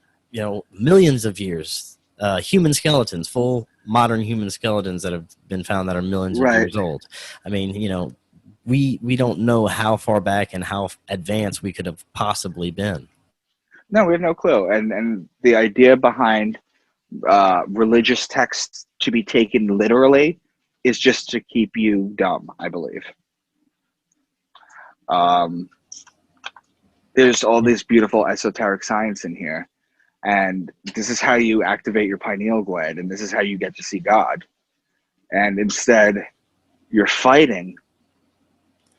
millions of years, human skeletons, full modern human skeletons that have been found that are millions of years old. I mean, we don't know how far back and how advanced we could have possibly been. No, we have no clue. And the idea behind religious texts to be taken literally is just to keep you dumb, I believe. There's all this beautiful esoteric science in here, and this is how you activate your pineal gland, and this is how you get to see God. And instead, you're fighting.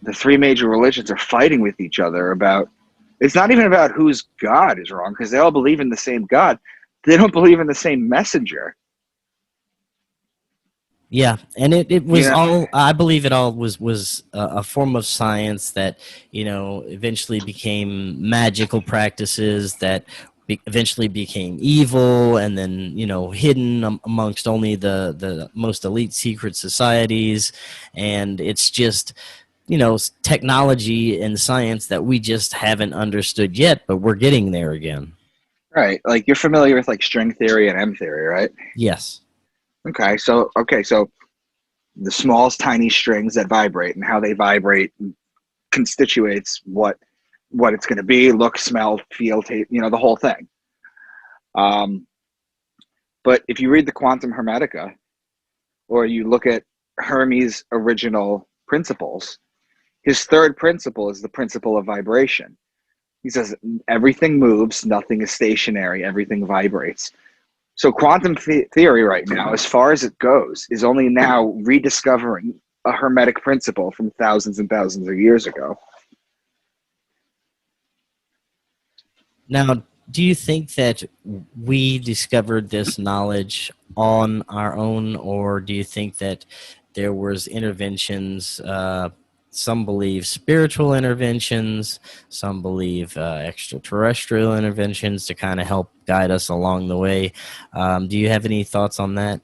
The three major religions are fighting with each other about, it's not even about whose God is wrong, because they all believe in the same God. They don't believe in the same messenger. Yeah, and it was all, I believe it all was a form of science that, eventually became magical practices that eventually became evil, and then, hidden amongst only the most elite secret societies. And it's just, technology and science that we just haven't understood yet, but we're getting there again. Right. Like, you're familiar with like string theory and M theory, right? Yes. Okay. So the smallest tiny strings that vibrate and how they vibrate constitutes what it's going to be, look, smell, feel, taste, the whole thing. But if you read the Quantum Hermetica, or you look at Hermes' original principles, his third principle is the principle of vibration. He says everything moves, nothing is stationary, everything vibrates. So quantum theory right now, as far as it goes, is only now rediscovering a Hermetic principle from thousands and thousands of years ago. Now, do you think that we discovered this knowledge on our own, or do you think that there was interventions? Some believe spiritual interventions, some believe extraterrestrial interventions to kind of help guide us along the way. Do you have any thoughts on that?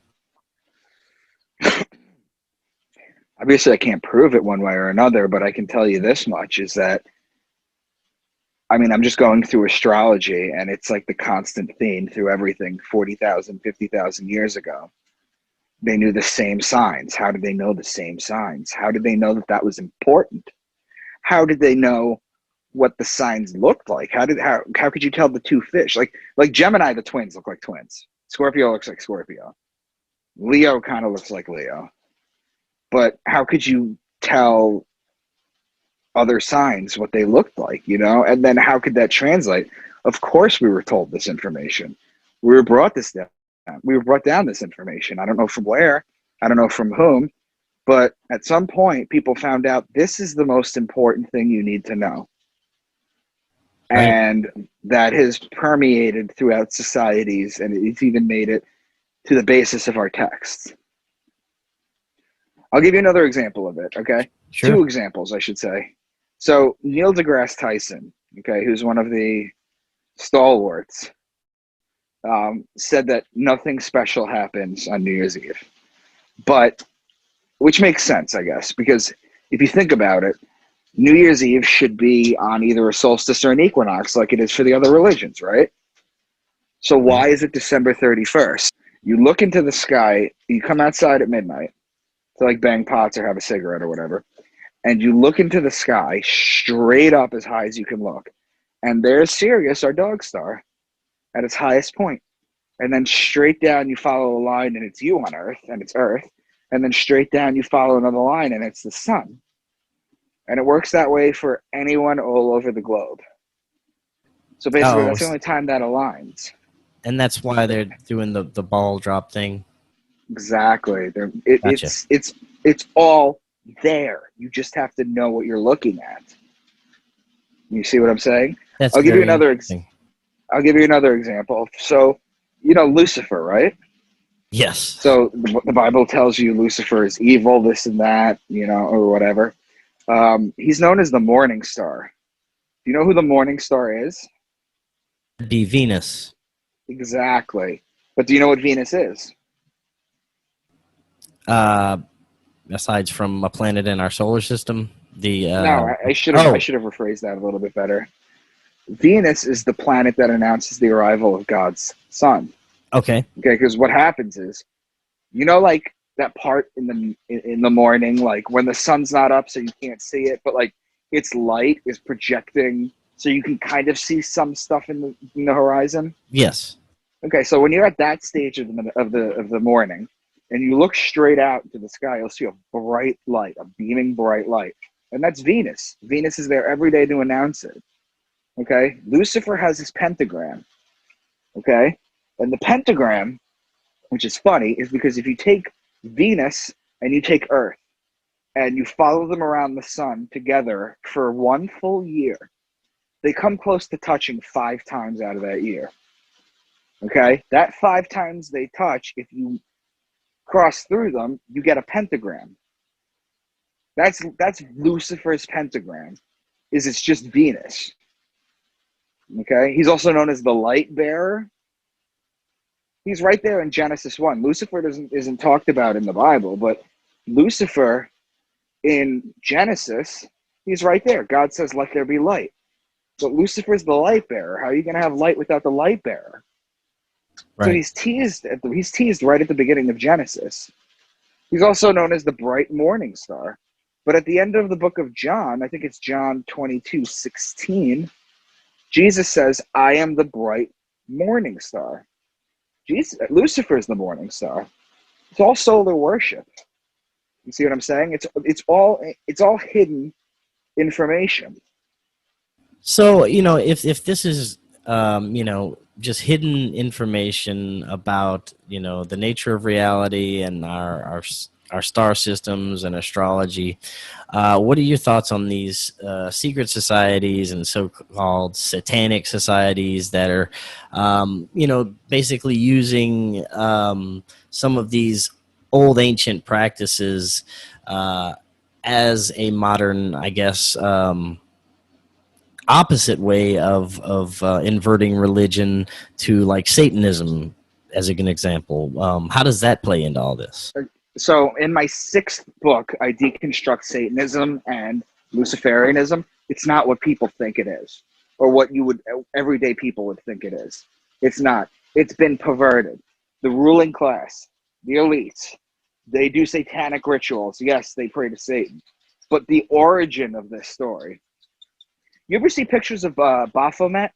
Obviously, I can't prove it one way or another, but I can tell you this much, is that, I'm just going through astrology, and it's like the constant theme through everything 40,000, 50,000 years ago. They knew the same signs. How did they know the same signs? How did they know that was important? How did they know what the signs looked like? How could you tell the two fish? Like Gemini, the twins look like twins. Scorpio looks like Scorpio. Leo kind of looks like Leo. But how could you tell other signs what they looked like, And then how could that translate? Of course we were told this information. We were brought this down. We were brought down this information. I don't know from where. I don't know from whom. But at some point, people found out this is the most important thing you need to know. Right. and that has permeated throughout societies, and it's even made it to the basis of our texts. I'll give you another example of it, okay? Sure. 2 examples, I should say. So Neil deGrasse Tyson, okay, who's one of the stalwarts, said that nothing special happens on New Year's Eve. But, which makes sense, I guess, because if you think about it, New Year's Eve should be on either a solstice or an equinox like it is for the other religions, right? So why is it December 31st? You look into the sky, you come outside at midnight to like bang pots or have a cigarette or whatever, and you look into the sky straight up as high as you can look, and there's Sirius, our dog star, at its highest point. And then straight down you follow a line and it's you on Earth, and it's Earth. And then straight down you follow another line and it's the sun. And it works that way for anyone all over the globe. So basically that's the only time that aligns. And that's why they're doing the ball drop thing. Exactly. Gotcha. It's all there. You just have to know what you're looking at. You see what I'm saying? I'll give you another example. So, you know Lucifer, right? Yes. So the Bible tells you Lucifer is evil, this and that, you know, or whatever. He's known as the morning star. Do you know who the morning star is? It'd be Venus. Exactly. But do you know what Venus is? Aside from a planet in our solar system, No, I should have rephrased that a little bit better. Venus is the planet that announces the arrival of God's son. Okay. Okay, because what happens is, you know, like that part in the morning, like when the sun's not up, so you can't see it, but like its light is projecting, so you can kind of see some stuff in the horizon. Yes. Okay, so when you're at that stage of the morning, and you look straight out into the sky, you'll see a bright light, a beaming bright light, and that's Venus. Venus is there every day to announce it. Okay, Lucifer has his pentagram. Okay, and the pentagram, which is funny, is because if you take Venus and you take Earth and you follow them around the sun together for 1 full year, they come close to touching 5 times out of that year. Okay, that 5 times they touch, if you cross through them, you get a pentagram. That's Lucifer's pentagram. It's just Venus. Okay, he's also known as the light bearer. He's right there in Genesis 1. Lucifer isn't talked about in the Bible, but Lucifer in Genesis, he's right there. God says, "Let there be light." But Lucifer's the light bearer. How are you going to have light without the light bearer? Right. So he's teased right at the beginning of Genesis. He's also known as the bright morning star. But at the end of the book of John, I think it's John 22:16, Jesus says, "I am the bright morning star." Lucifer is the morning star. It's all solar worship. You see what I'm saying? It's all hidden information. So, you know, if this is you know, just hidden information about, you know, the nature of reality and our star systems and astrology, what are your thoughts on these secret societies and so-called satanic societies that are, you know, basically using some of these old ancient practices as a modern, I guess, opposite way of inverting religion to, like, Satanism, as an example? How does that play into all this? So in my 6th book, I deconstruct Satanism and Luciferianism. It's not what people think it is, or what everyday people would think it is. It's not. It's been perverted. The ruling class, the elites, they do satanic rituals. Yes, they pray to Satan. But the origin of this story, you ever see pictures of Baphomet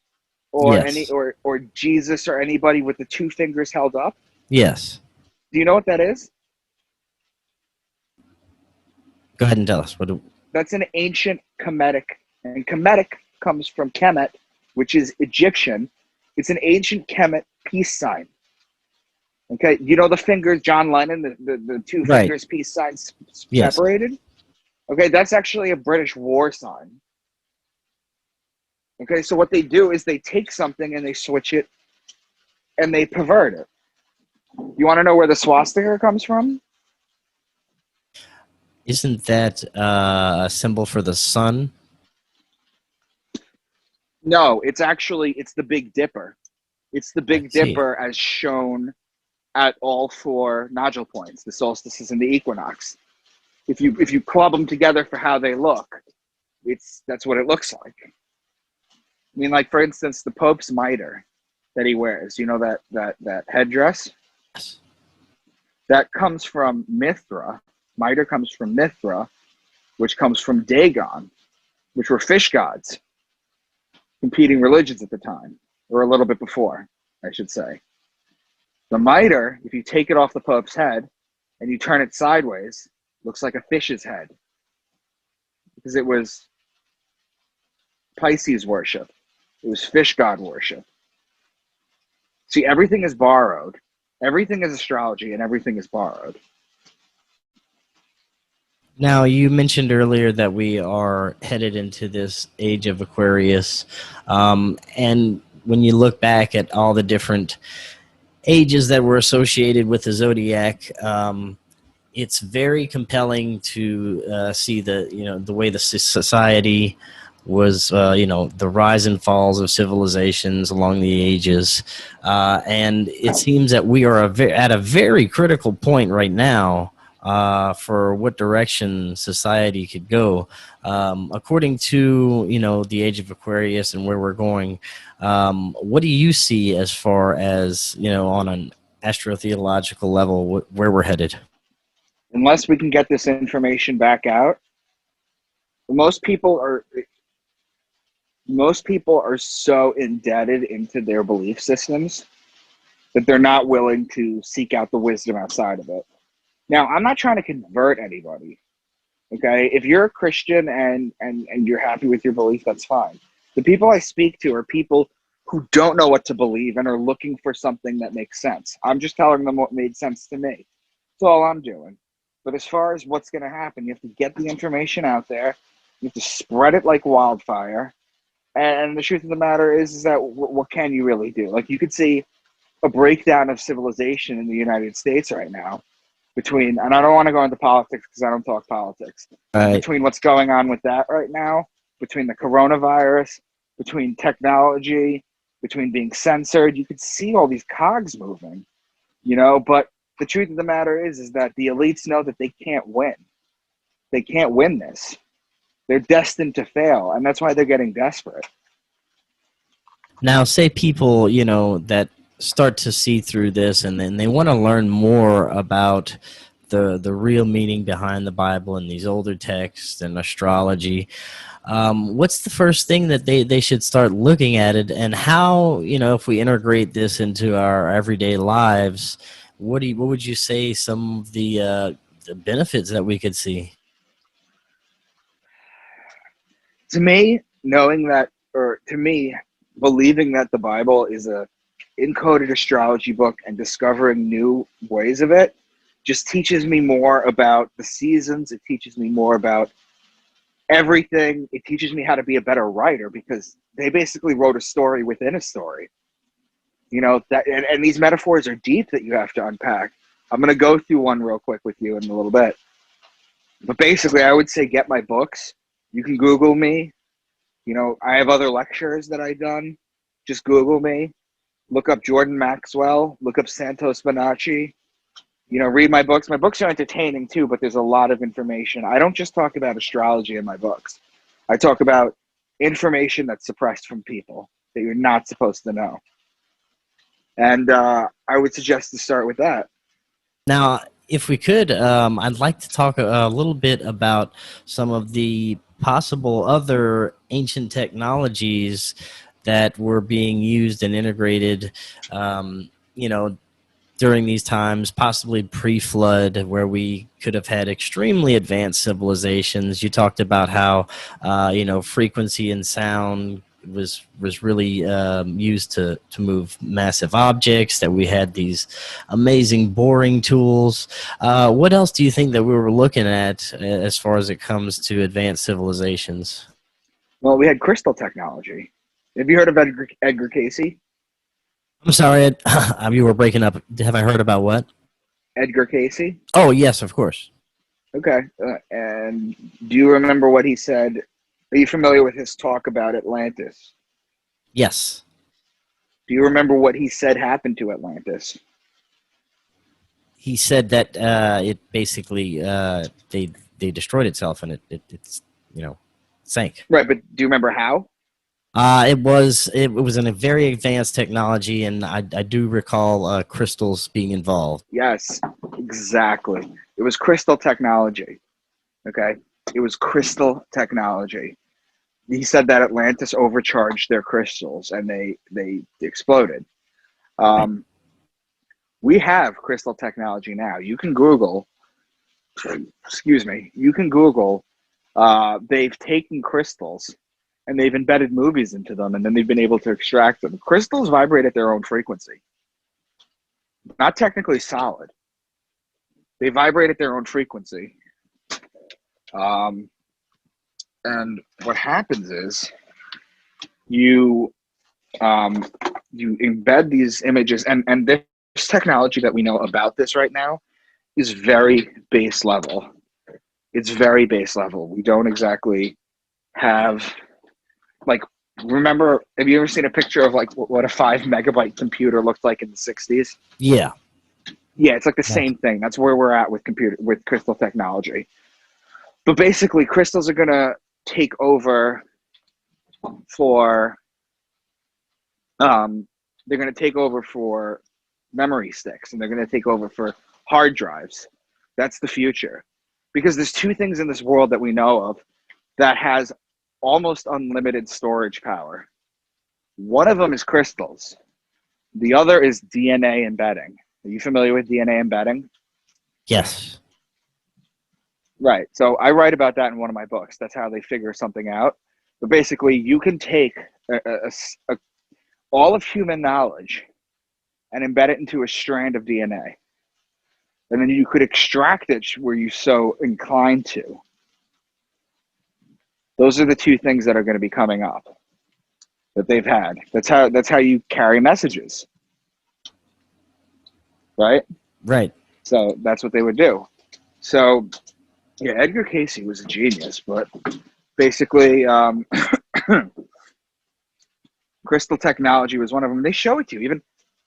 or Yes. or Jesus or anybody with the 2 fingers held up? Yes. Do you know what that is? Go ahead and tell us. That's an ancient Kemetic, and Kemetic comes from Kemet, which is Egyptian. It's an ancient Kemet peace sign. Okay, you know the fingers, John Lennon, the 2 Right. fingers peace signs Yes. separated? Okay, that's actually a British war sign. Okay, so what they do is they take something and they switch it and they pervert it. You want to know where the swastika comes from? Isn't that a symbol for the sun? No, it's the Big Dipper. It's the I Big see. Dipper as shown at all four nodule points, the solstices and the equinox. If you club them together for how they look, that's what it looks like. I mean, like, for instance, the Pope's mitre that he wears, you know, that headdress? Yes. That comes from Mithra. Mitre comes from Mithra, which comes from Dagon, which were fish gods, competing religions at the time, or a little bit before, I should say. The mitre, if you take it off the Pope's head and you turn it sideways, looks like a fish's head, because it was Pisces worship. It was fish god worship. See, everything is borrowed. Everything is astrology, and everything is borrowed. Now, you mentioned earlier that we are headed into this age of Aquarius, and when you look back at all the different ages that were associated with the zodiac, it's very compelling to see the way the society was, the rise and falls of civilizations along the ages, and it seems that we are at a very critical point right now for what direction society could go. According to the age of Aquarius and where we're going, what do you see as far as on an astrotheological level where we're headed? Unless we can get this information back out, most people are so indebted into their belief systems that they're not willing to seek out the wisdom outside of it. Now, I'm not trying to convert anybody, okay? If you're a Christian and you're happy with your belief, that's fine. The people I speak to are people who don't know what to believe and are looking for something that makes sense. I'm just telling them what made sense to me. That's all I'm doing. But as far as what's going to happen, you have to get the information out there. You have to spread it like wildfire. And the truth of the matter is that what can you really do? Like, you could see a breakdown of civilization in the United States right now between, and I don't want to go into politics because I don't talk politics, Right. between what's going on with that right now, between the coronavirus, between technology, between being censored. You could see all these cogs moving, but the truth of the matter is that the elites know that they can't win. They can't win this. They're destined to fail, and that's why they're getting desperate. Now, say people, that start to see through this and then they want to learn more about the real meaning behind the Bible and these older texts and astrology. What's the first thing that they should start looking at it, and how, if we integrate this into our everyday lives, what would you say some of the benefits that we could see? To me, believing that the Bible is a encoded astrology book and discovering new ways of it just teaches me more about the seasons. It teaches me more about everything. It teaches me how to be a better writer, because they basically wrote a story within a story. And these metaphors are deep that you have to unpack. I'm going to go through one real quick with you in a little bit. But basically, I would say get my books. You can Google me. I have other lectures that I've done. Just Google me. Look up Jordan Maxwell. Look up Santos Bonacci. Read my books. My books are entertaining too, but there's a lot of information. I don't just talk about astrology in my books. I talk about information that's suppressed from people that you're not supposed to know. And I would suggest to start with that. Now, if we could, I'd like to talk a little bit about some of the possible other ancient technologies that were being used and integrated, during these times, possibly pre-flood, where we could have had extremely advanced civilizations. You talked about how, frequency and sound was really used to move massive objects, that we had these amazing boring tools. What else do you think that we were looking at as far as it comes to advanced civilizations? Well, we had crystal technology. Have you heard of Edgar Casey? I'm sorry, you were breaking up. Have I heard about what? Edgar Casey? Oh, yes, of course. Okay. And do you remember what he said? Are you familiar with his talk about Atlantis? Yes. Do you remember what he said happened to Atlantis? He said that it basically they destroyed itself and it's sank. Right, but do you remember how? It was in a very advanced technology, and I do recall crystals being involved. Yes, exactly. It was crystal technology. Okay, it was crystal technology. He said that Atlantis overcharged their crystals and they exploded. We have crystal technology now. You can Google. Excuse me. You can Google. They've taken crystals and they've embedded movies into them, and then they've been able to extract them. Crystals vibrate at their own frequency. Not technically solid. They vibrate at their own frequency. And what happens is you embed these images, and this technology that we know about this right now is very base level. It's very base level. We don't exactly have, like, remember, have you ever seen a picture of like what a 5 megabyte computer looked like in the 60s? Yeah. Yeah, it's like the same thing. That's where we're at with crystal technology. But basically, crystals are gonna take over for they're gonna take over for memory sticks, and they're gonna take over for hard drives. That's the future. Because there's two things in this world that we know of that has almost unlimited storage power. One of them is crystals. The other is DNA embedding. Are you familiar with DNA embedding? Yes. Right. So I write about that in one of my books. That's how they figure something out. But basically, you can take all of human knowledge and embed it into a strand of DNA. And then you could extract it where you so inclined to. Those are the two things that are going to be coming up that they've had. That's how you carry messages. Right? Right. So that's what they would do. So, yeah, Edgar Casey was a genius, but basically, crystal technology was one of them. They show it to you.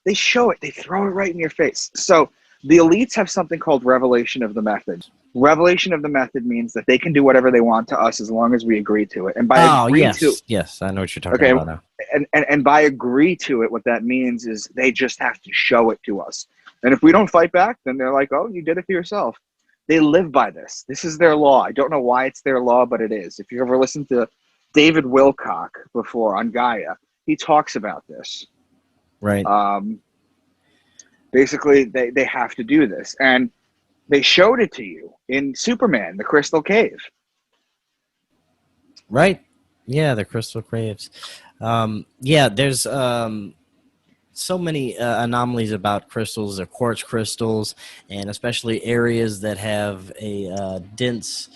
They show it. They throw it right in your face. So the elites have something called revelation of the method. Revelation of the method means that they can do whatever they want to us as long as we agree to it. And by yes, I know what you're talking about now. And by agree to it, what that means is they just have to show it to us. And if we don't fight back, then they're like, oh, you did it to yourself. They live by this. This is their law. I don't know why it's their law, but it is. If you ever listened to David Wilcock before on Gaia, he talks about this. Right. Basically, they have to do this. And they showed it to you in Superman, the Crystal Cave. Right. Yeah, the crystal caves. There's so many anomalies about crystals, the quartz crystals, and especially areas that have a dense,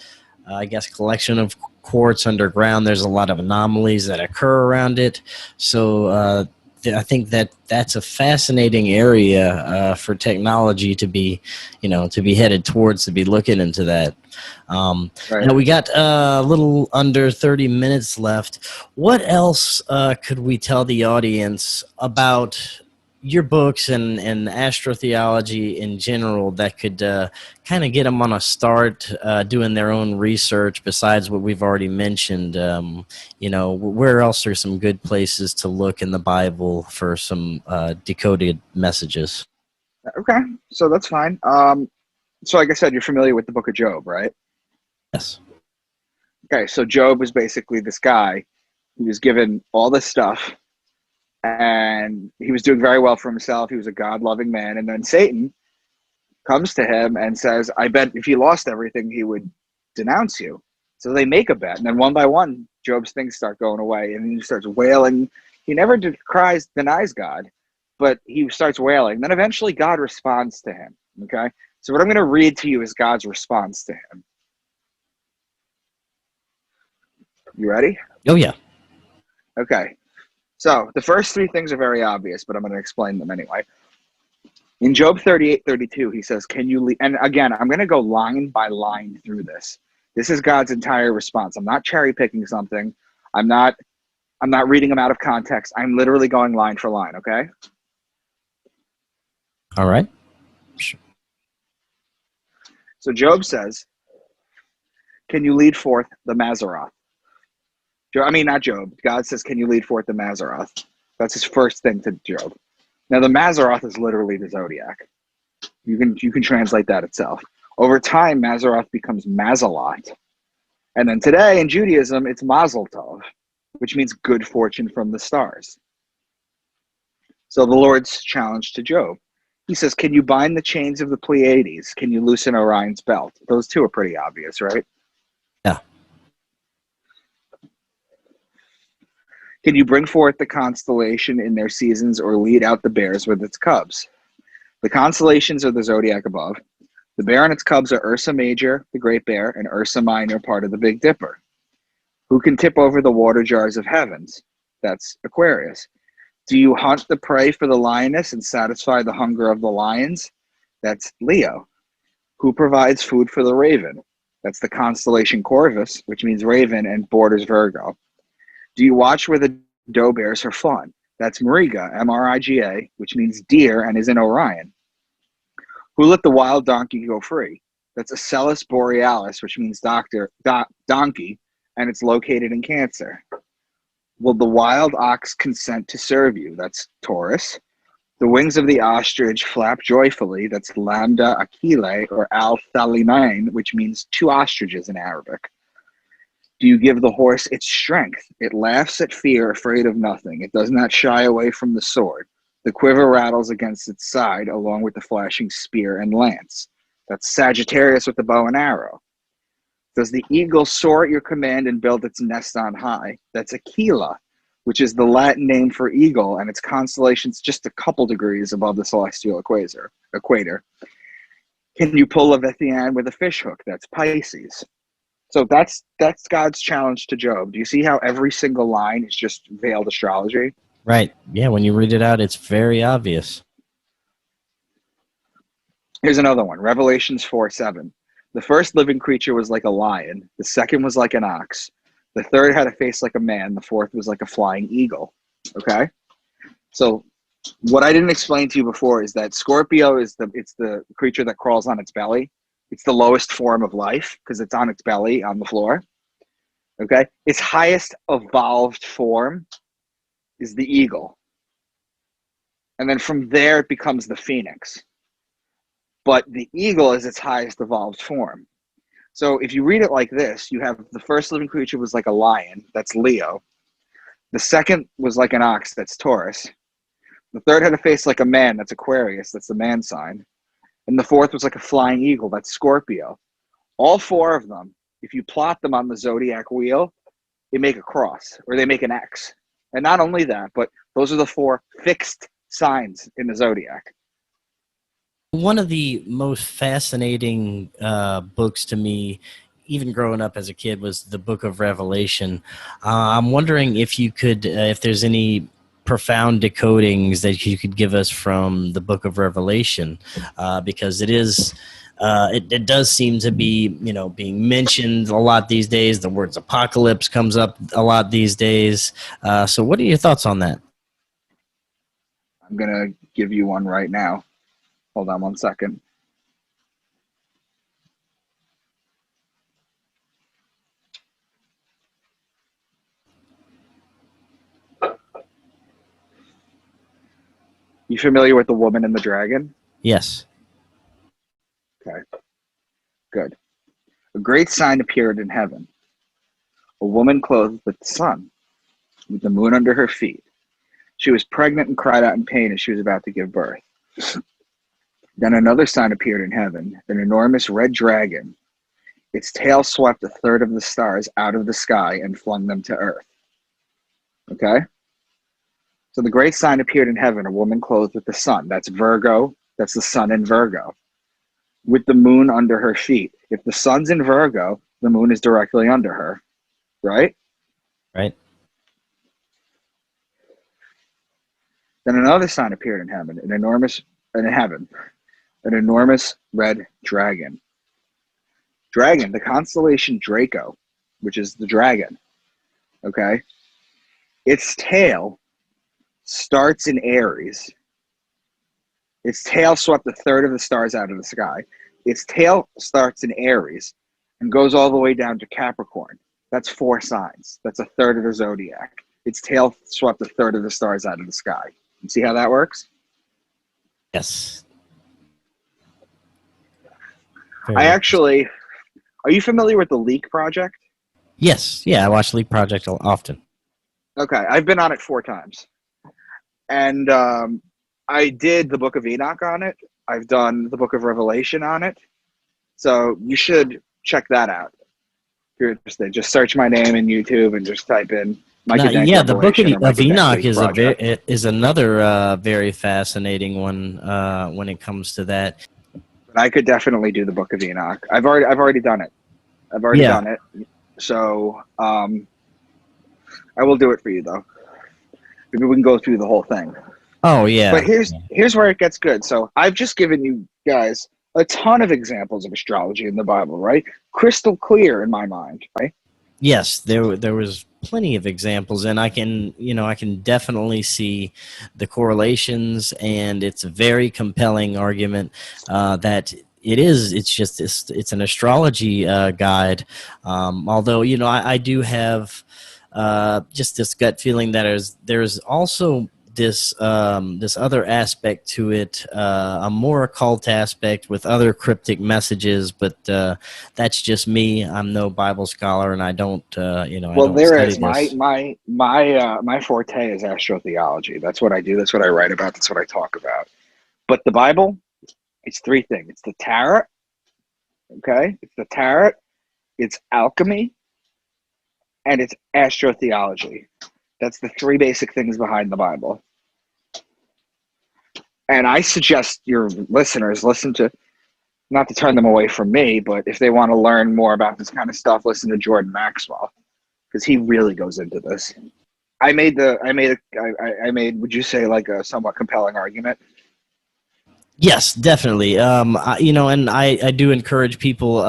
collection of quartz underground. There's a lot of anomalies that occur around it. So I think that's a fascinating area for technology to be headed towards, to be looking into that. Right. Now we got a little under 30 minutes left. What else could we tell the audience about your books and astrotheology in general that could kind of get them on a start doing their own research besides what we've already mentioned? Where else are some good places to look in the Bible for some decoded messages? Okay, so that's fine. So like I said, you're familiar with the book of Job, right? Yes. Okay, so Job was basically this guy who was given all this stuff, and he was doing very well for himself. He was a God-loving man. And then Satan comes to him and says, I bet if he lost everything, he would denounce you. So they make a bet. And then one by one, Job's things start going away. And he starts wailing. He never denies God, but he starts wailing. Then eventually God responds to him. Okay? So what I'm going to read to you is God's response to him. You ready? Oh, yeah. Okay. So the first three things are very obvious, but I'm going to explain them anyway. In Job 38:32, he says, can you lead? And again, I'm going to go line by line through this. This is God's entire response. I'm not cherry picking something. I'm not reading them out of context. I'm literally going line for line, okay? All right. So Job says, can you lead forth the Mazzaroth? Not Job. God says, can you lead forth the Mazzaroth? That's his first thing to Job. Now, the Mazzaroth is literally the zodiac. You can translate that itself. Over time, Mazzaroth becomes Mazalot. And then today, in Judaism, it's Mazel Tov, which means good fortune from the stars. So the Lord's challenge to Job. He says, can you bind the chains of the Pleiades? Can you loosen Orion's belt? Those two are pretty obvious, right? Yeah. Can you bring forth the constellation in their seasons or lead out the bears with its cubs? The constellations are the zodiac above. The bear and its cubs are Ursa Major, the Great Bear, and Ursa Minor, part of the Big Dipper. Who can tip over the water jars of heavens? That's Aquarius. Do you hunt the prey for the lioness and satisfy the hunger of the lions? That's Leo. Who provides food for the raven? That's the constellation Corvus, which means raven and borders Virgo. Do you watch where the doe bears her fawn? That's Mariga, M-R-I-G-A, which means deer and is in Orion. Who let the wild donkey go free? That's Acellus Borealis, which means donkey, and it's located in Cancer. Will the wild ox consent to serve you? That's Taurus. The wings of the ostrich flap joyfully. That's Lambda Achille or Al-Thalinain, which means two ostriches in Arabic. Do you give the horse its strength? It laughs at fear, afraid of nothing. It does not shy away from the sword. The quiver rattles against its side, along with the flashing spear and lance. That's Sagittarius with the bow and arrow. Does the eagle soar at your command and build its nest on high? That's Aquila, which is the Latin name for eagle, and its constellation's just a couple degrees above the celestial equator. Can you pull a Leviathan with a fish hook? That's Pisces. So that's God's challenge to Job. Do you see how every single line is just veiled astrology? Right. Yeah, when you read it out, it's very obvious. Here's another one, Revelations 4:7. The first living creature was like a lion. The second was like an ox. The third had a face like a man. The fourth was like a flying eagle. Okay? So what I didn't explain to you before is that Scorpio it's the creature that crawls on its belly. It's the lowest form of life because it's on its belly on the floor. Okay? Its highest evolved form is the eagle. And then from there it becomes the phoenix. But the eagle is its highest evolved form. So if you read it like this, you have the first living creature was like a lion, that's Leo. The second was like an ox, that's Taurus. The third had a face like a man, that's Aquarius, that's the man sign. And the fourth was like a flying eagle, that's Scorpio. All four of them, if you plot them on the zodiac wheel, they make a cross, or they make an X. And not only that, but those are the four fixed signs in the zodiac. One of the most fascinating books to me, even growing up as a kid, was the Book of Revelation. I'm wondering if you could, if there's any profound decodings that you could give us from the Book of Revelation, because it is, it does seem to be, being mentioned a lot these days. The words apocalypse comes up a lot these days. So what are your thoughts on that? I'm going to give you one right now. Hold on one second. You familiar with the woman and the dragon? Yes. Okay, good. A great sign appeared in heaven. A woman clothed with the sun, with the moon under her feet. She was pregnant and cried out in pain as she was about to give birth. Then another sign appeared in heaven, an enormous red dragon. Its tail swept a third of the stars out of the sky and flung them to earth. Okay? So the great sign appeared in heaven, a woman clothed with the sun. That's Virgo. That's the sun in Virgo. With the moon under her feet. If the sun's in Virgo, the moon is directly under her. Right? Right. Then another sign appeared in heaven, an enormous red dragon. Dragon, the constellation Draco, which is the dragon. Okay, its tail starts in Aries. Its tail swept a third of the stars out of the sky. Its tail starts in Aries and goes all the way down to Capricorn. That's 4 signs. That's a third of the zodiac. Its tail swept a third of the stars out of the sky. You see how that works? Yes. Are you familiar with the Leak Project? Yes. Yeah, I watch Leak Project often. Okay, I've been on it 4 times. And I did the Book of Enoch on it. I've done the Book of Revelation on it. So you should check that out. If you're interested, just search my name in YouTube and just type in Micah Dank. Yeah, the Book Revelation or of Micah Dank Enoch Leak is another very fascinating one when it comes to that. But I could definitely do the Book of Enoch. I've already done it. I've already done it. So I will do it for you though. Maybe we can go through the whole thing. Oh yeah. But here's where it gets good. So I've just given you guys a ton of examples of astrology in the Bible, right? Crystal clear in my mind, right? Yes, there was plenty of examples, and I can definitely see the correlations, and it's a very compelling argument that it's an astrology guide. Although I do have just this gut feeling that there's also this other aspect to it, a more occult aspect with other cryptic messages, but that's just me. I'm no Bible scholar, and I don't my forte is astrotheology. That's what I do. That's what I write about. That's what I talk about. But the Bible, it's 3 things. It's the tarot. Okay, it's the tarot. It's alchemy, and it's astrotheology. That's the 3 basic things behind the Bible. And I suggest your listeners listen to, not to turn them away from me, but if they want to learn more about this kind of stuff, listen to Jordan Maxwell, because he really goes into this. I made, would you say, like a somewhat compelling argument? Yes, definitely. And I do encourage people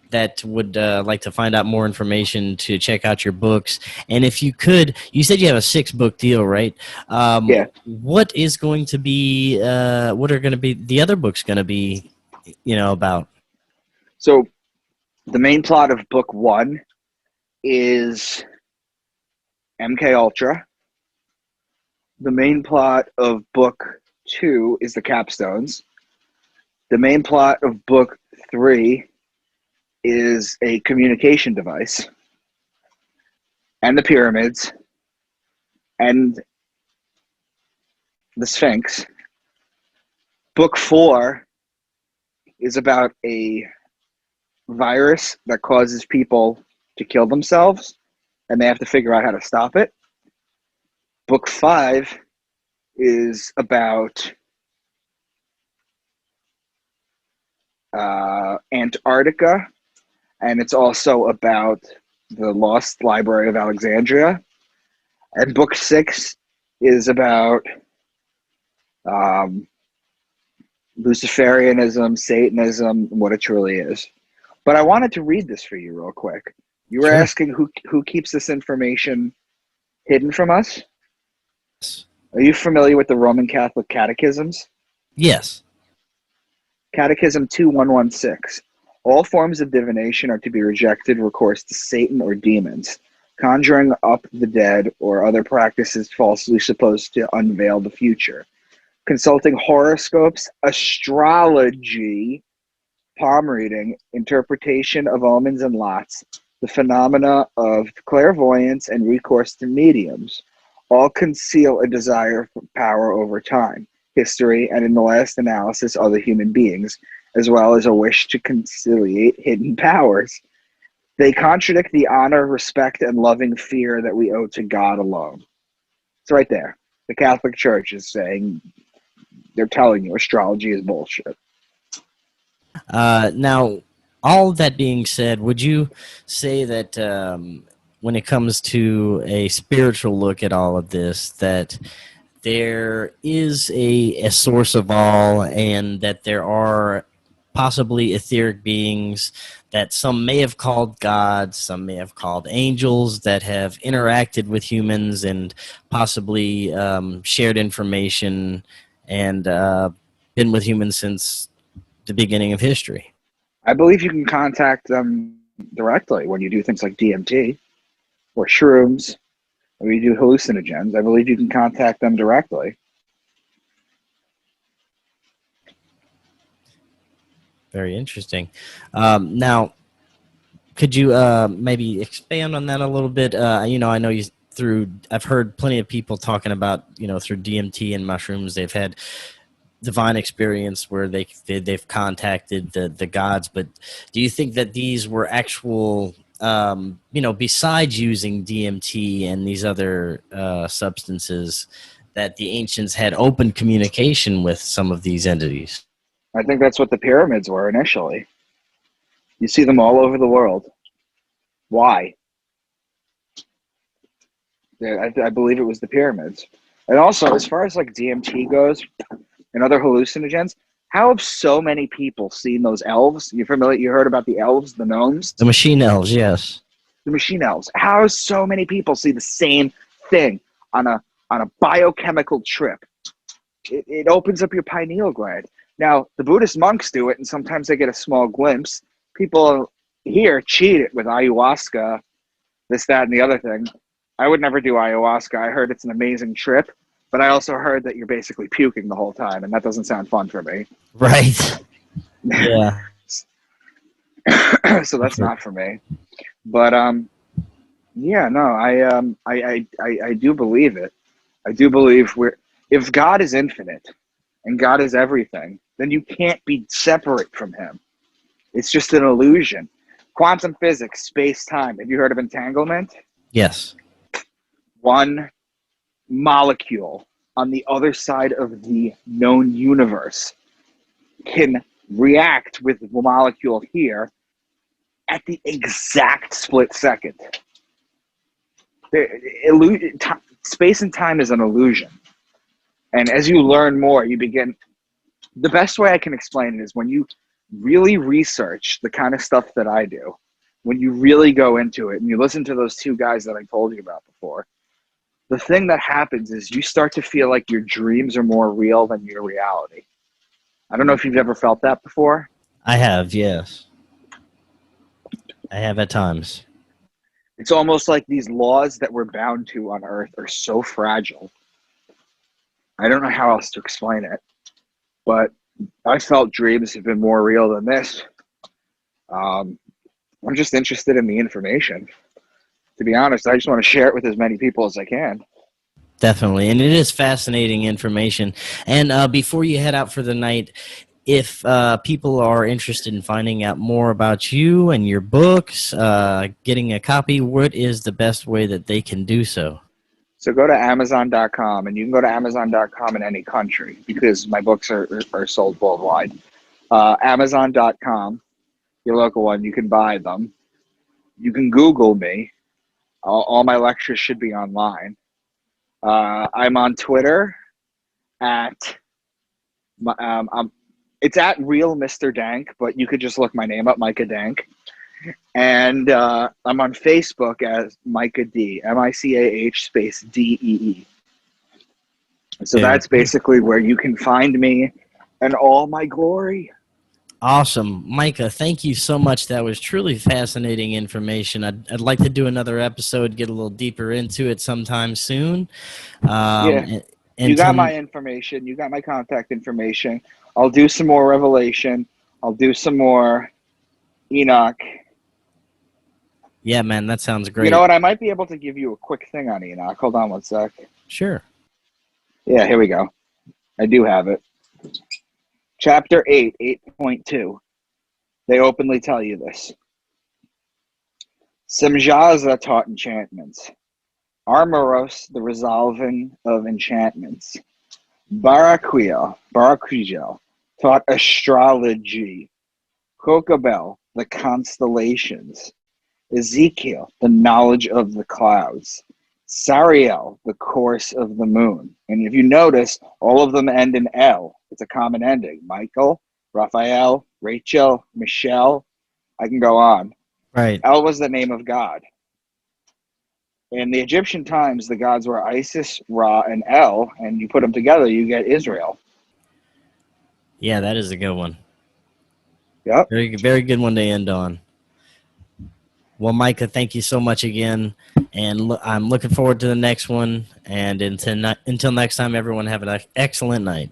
that would like to find out more information to check out your books. And if you could, you said you have a 6-book deal, right? Yeah. What are going to be the other books going to be, about? So the main plot of book 1 is MK Ultra. The main plot of book 2 is the capstones. The main plot of book 3 is a communication device, and the pyramids, and the Sphinx. Book 4 is about a virus that causes people to kill themselves, and they have to figure out how to stop it. Book 5 is about Antarctica, and it's also about the Lost Library of Alexandria. And book 6 is about Luciferianism, Satanism, what it truly is. But I wanted to read this for you real quick. You were asking who keeps this information hidden from us? Yes. Are you familiar with the Roman Catholic catechisms? Yes. Catechism 2116. All forms of divination are to be rejected, recourse to Satan or demons, conjuring up the dead, or other practices falsely supposed to unveil the future, consulting horoscopes, astrology, palm reading, interpretation of omens and lots, the phenomena of clairvoyance, and recourse to mediums, all conceal a desire for power over time, history, and in the last analysis, other human beings, as well as a wish to conciliate hidden powers. They contradict the honor, respect, and loving fear that we owe to God alone. It's right there. The Catholic Church is saying, they're telling you astrology is bullshit. Now, all that being said, would you say that when it comes to a spiritual look at all of this, that there is a source of all, and that there are possibly etheric beings that some may have called gods, some may have called angels, that have interacted with humans and possibly shared information and been with humans since the beginning of history. I believe you can contact them directly when you do things like DMT or shrooms, or you do hallucinogens. I believe you can contact them directly. Very interesting. Now, could you maybe expand on that a little bit? I know I've heard plenty of people talking about, through DMT and mushrooms, they've had divine experience where they've contacted the gods. But do you think that these were actual, besides using DMT and these other substances, that the ancients had open communication with some of these entities? I think that's what the pyramids were initially. You see them all over the world. Why? I believe it was the pyramids. And also, as far as like DMT goes and other hallucinogens, how have so many people seen those elves? You familiar? You heard about the elves, the gnomes? The machine elves, yes. The machine elves. How have so many people see the same thing on a biochemical trip? It opens up your pineal gland. Now, the Buddhist monks do it, and sometimes they get a small glimpse. People here cheat it with ayahuasca, this, that, and the other thing. I would never do ayahuasca. I heard it's an amazing trip, but I also heard that you're basically puking the whole time, and that doesn't sound fun for me. Right. Yeah. So that's not for me. But yeah, no, I do believe it. I do believe if God is infinite and God is everything, then you can't be separate from him. It's just an illusion. Quantum physics, space-time. Have you heard of entanglement? Yes. One molecule on the other side of the known universe can react with the molecule here at the exact split second. Space and time is an illusion. And as you learn more, you begin... The best way I can explain it is when you really research the kind of stuff that I do, when you really go into it and you listen to those two guys that I told you about before, the thing that happens is you start to feel like your dreams are more real than your reality. I don't know if you've ever felt that before. I have, yes. I have at times. It's almost like these laws that we're bound to on Earth are so fragile. I don't know how else to explain it, but I felt dreams have been more real than this. I'm just interested in the information. To be honest, I just want to share it with as many people as I can. Definitely, and it is fascinating information. And before you head out for the night, if people are interested in finding out more about you and your books, getting a copy, what is the best way that they can do so? So go to Amazon.com, and you can go to Amazon.com in any country because my books are sold worldwide. Amazon.com, your local one, you can buy them. You can Google me. All my lectures should be online. I'm on Twitter it's at Real Mr. Dank, but you could just look my name up, Micah Dank. And I'm on Facebook as Micah D, M-I-C-A-H space D-E-E. So that's basically where you can find me and all my glory. Awesome. Micah, thank you so much. That was truly fascinating information. I'd like to do another episode, get a little deeper into it sometime soon. Yeah. You got my information. You got my contact information. I'll do some more Revelation. I'll do some more Enoch. Yeah, man, that sounds great. You know what? I might be able to give you a quick thing on Enoch. Hold on one sec. Sure. Yeah, here we go. I do have it. Chapter 8, 8.2. They openly tell you this. Semjaza taught enchantments. Armoros, the resolving of enchantments. Baraquiel taught astrology. Kokabel, the constellations. Ezekiel, the knowledge of the clouds. Sariel, the course of the moon. And if you notice, all of them end in L. It's a common ending. Michael, Raphael, Rachel, Michelle. I can go on. Right. El was the name of God. In the Egyptian times, the gods were Isis, Ra, and El, and you put them together, you get Israel. Yeah, that is a good one. Yep. Very, very good one to end on. Well, Micah, thank you so much again, and I'm looking forward to the next one. And until next time, everyone have an excellent night.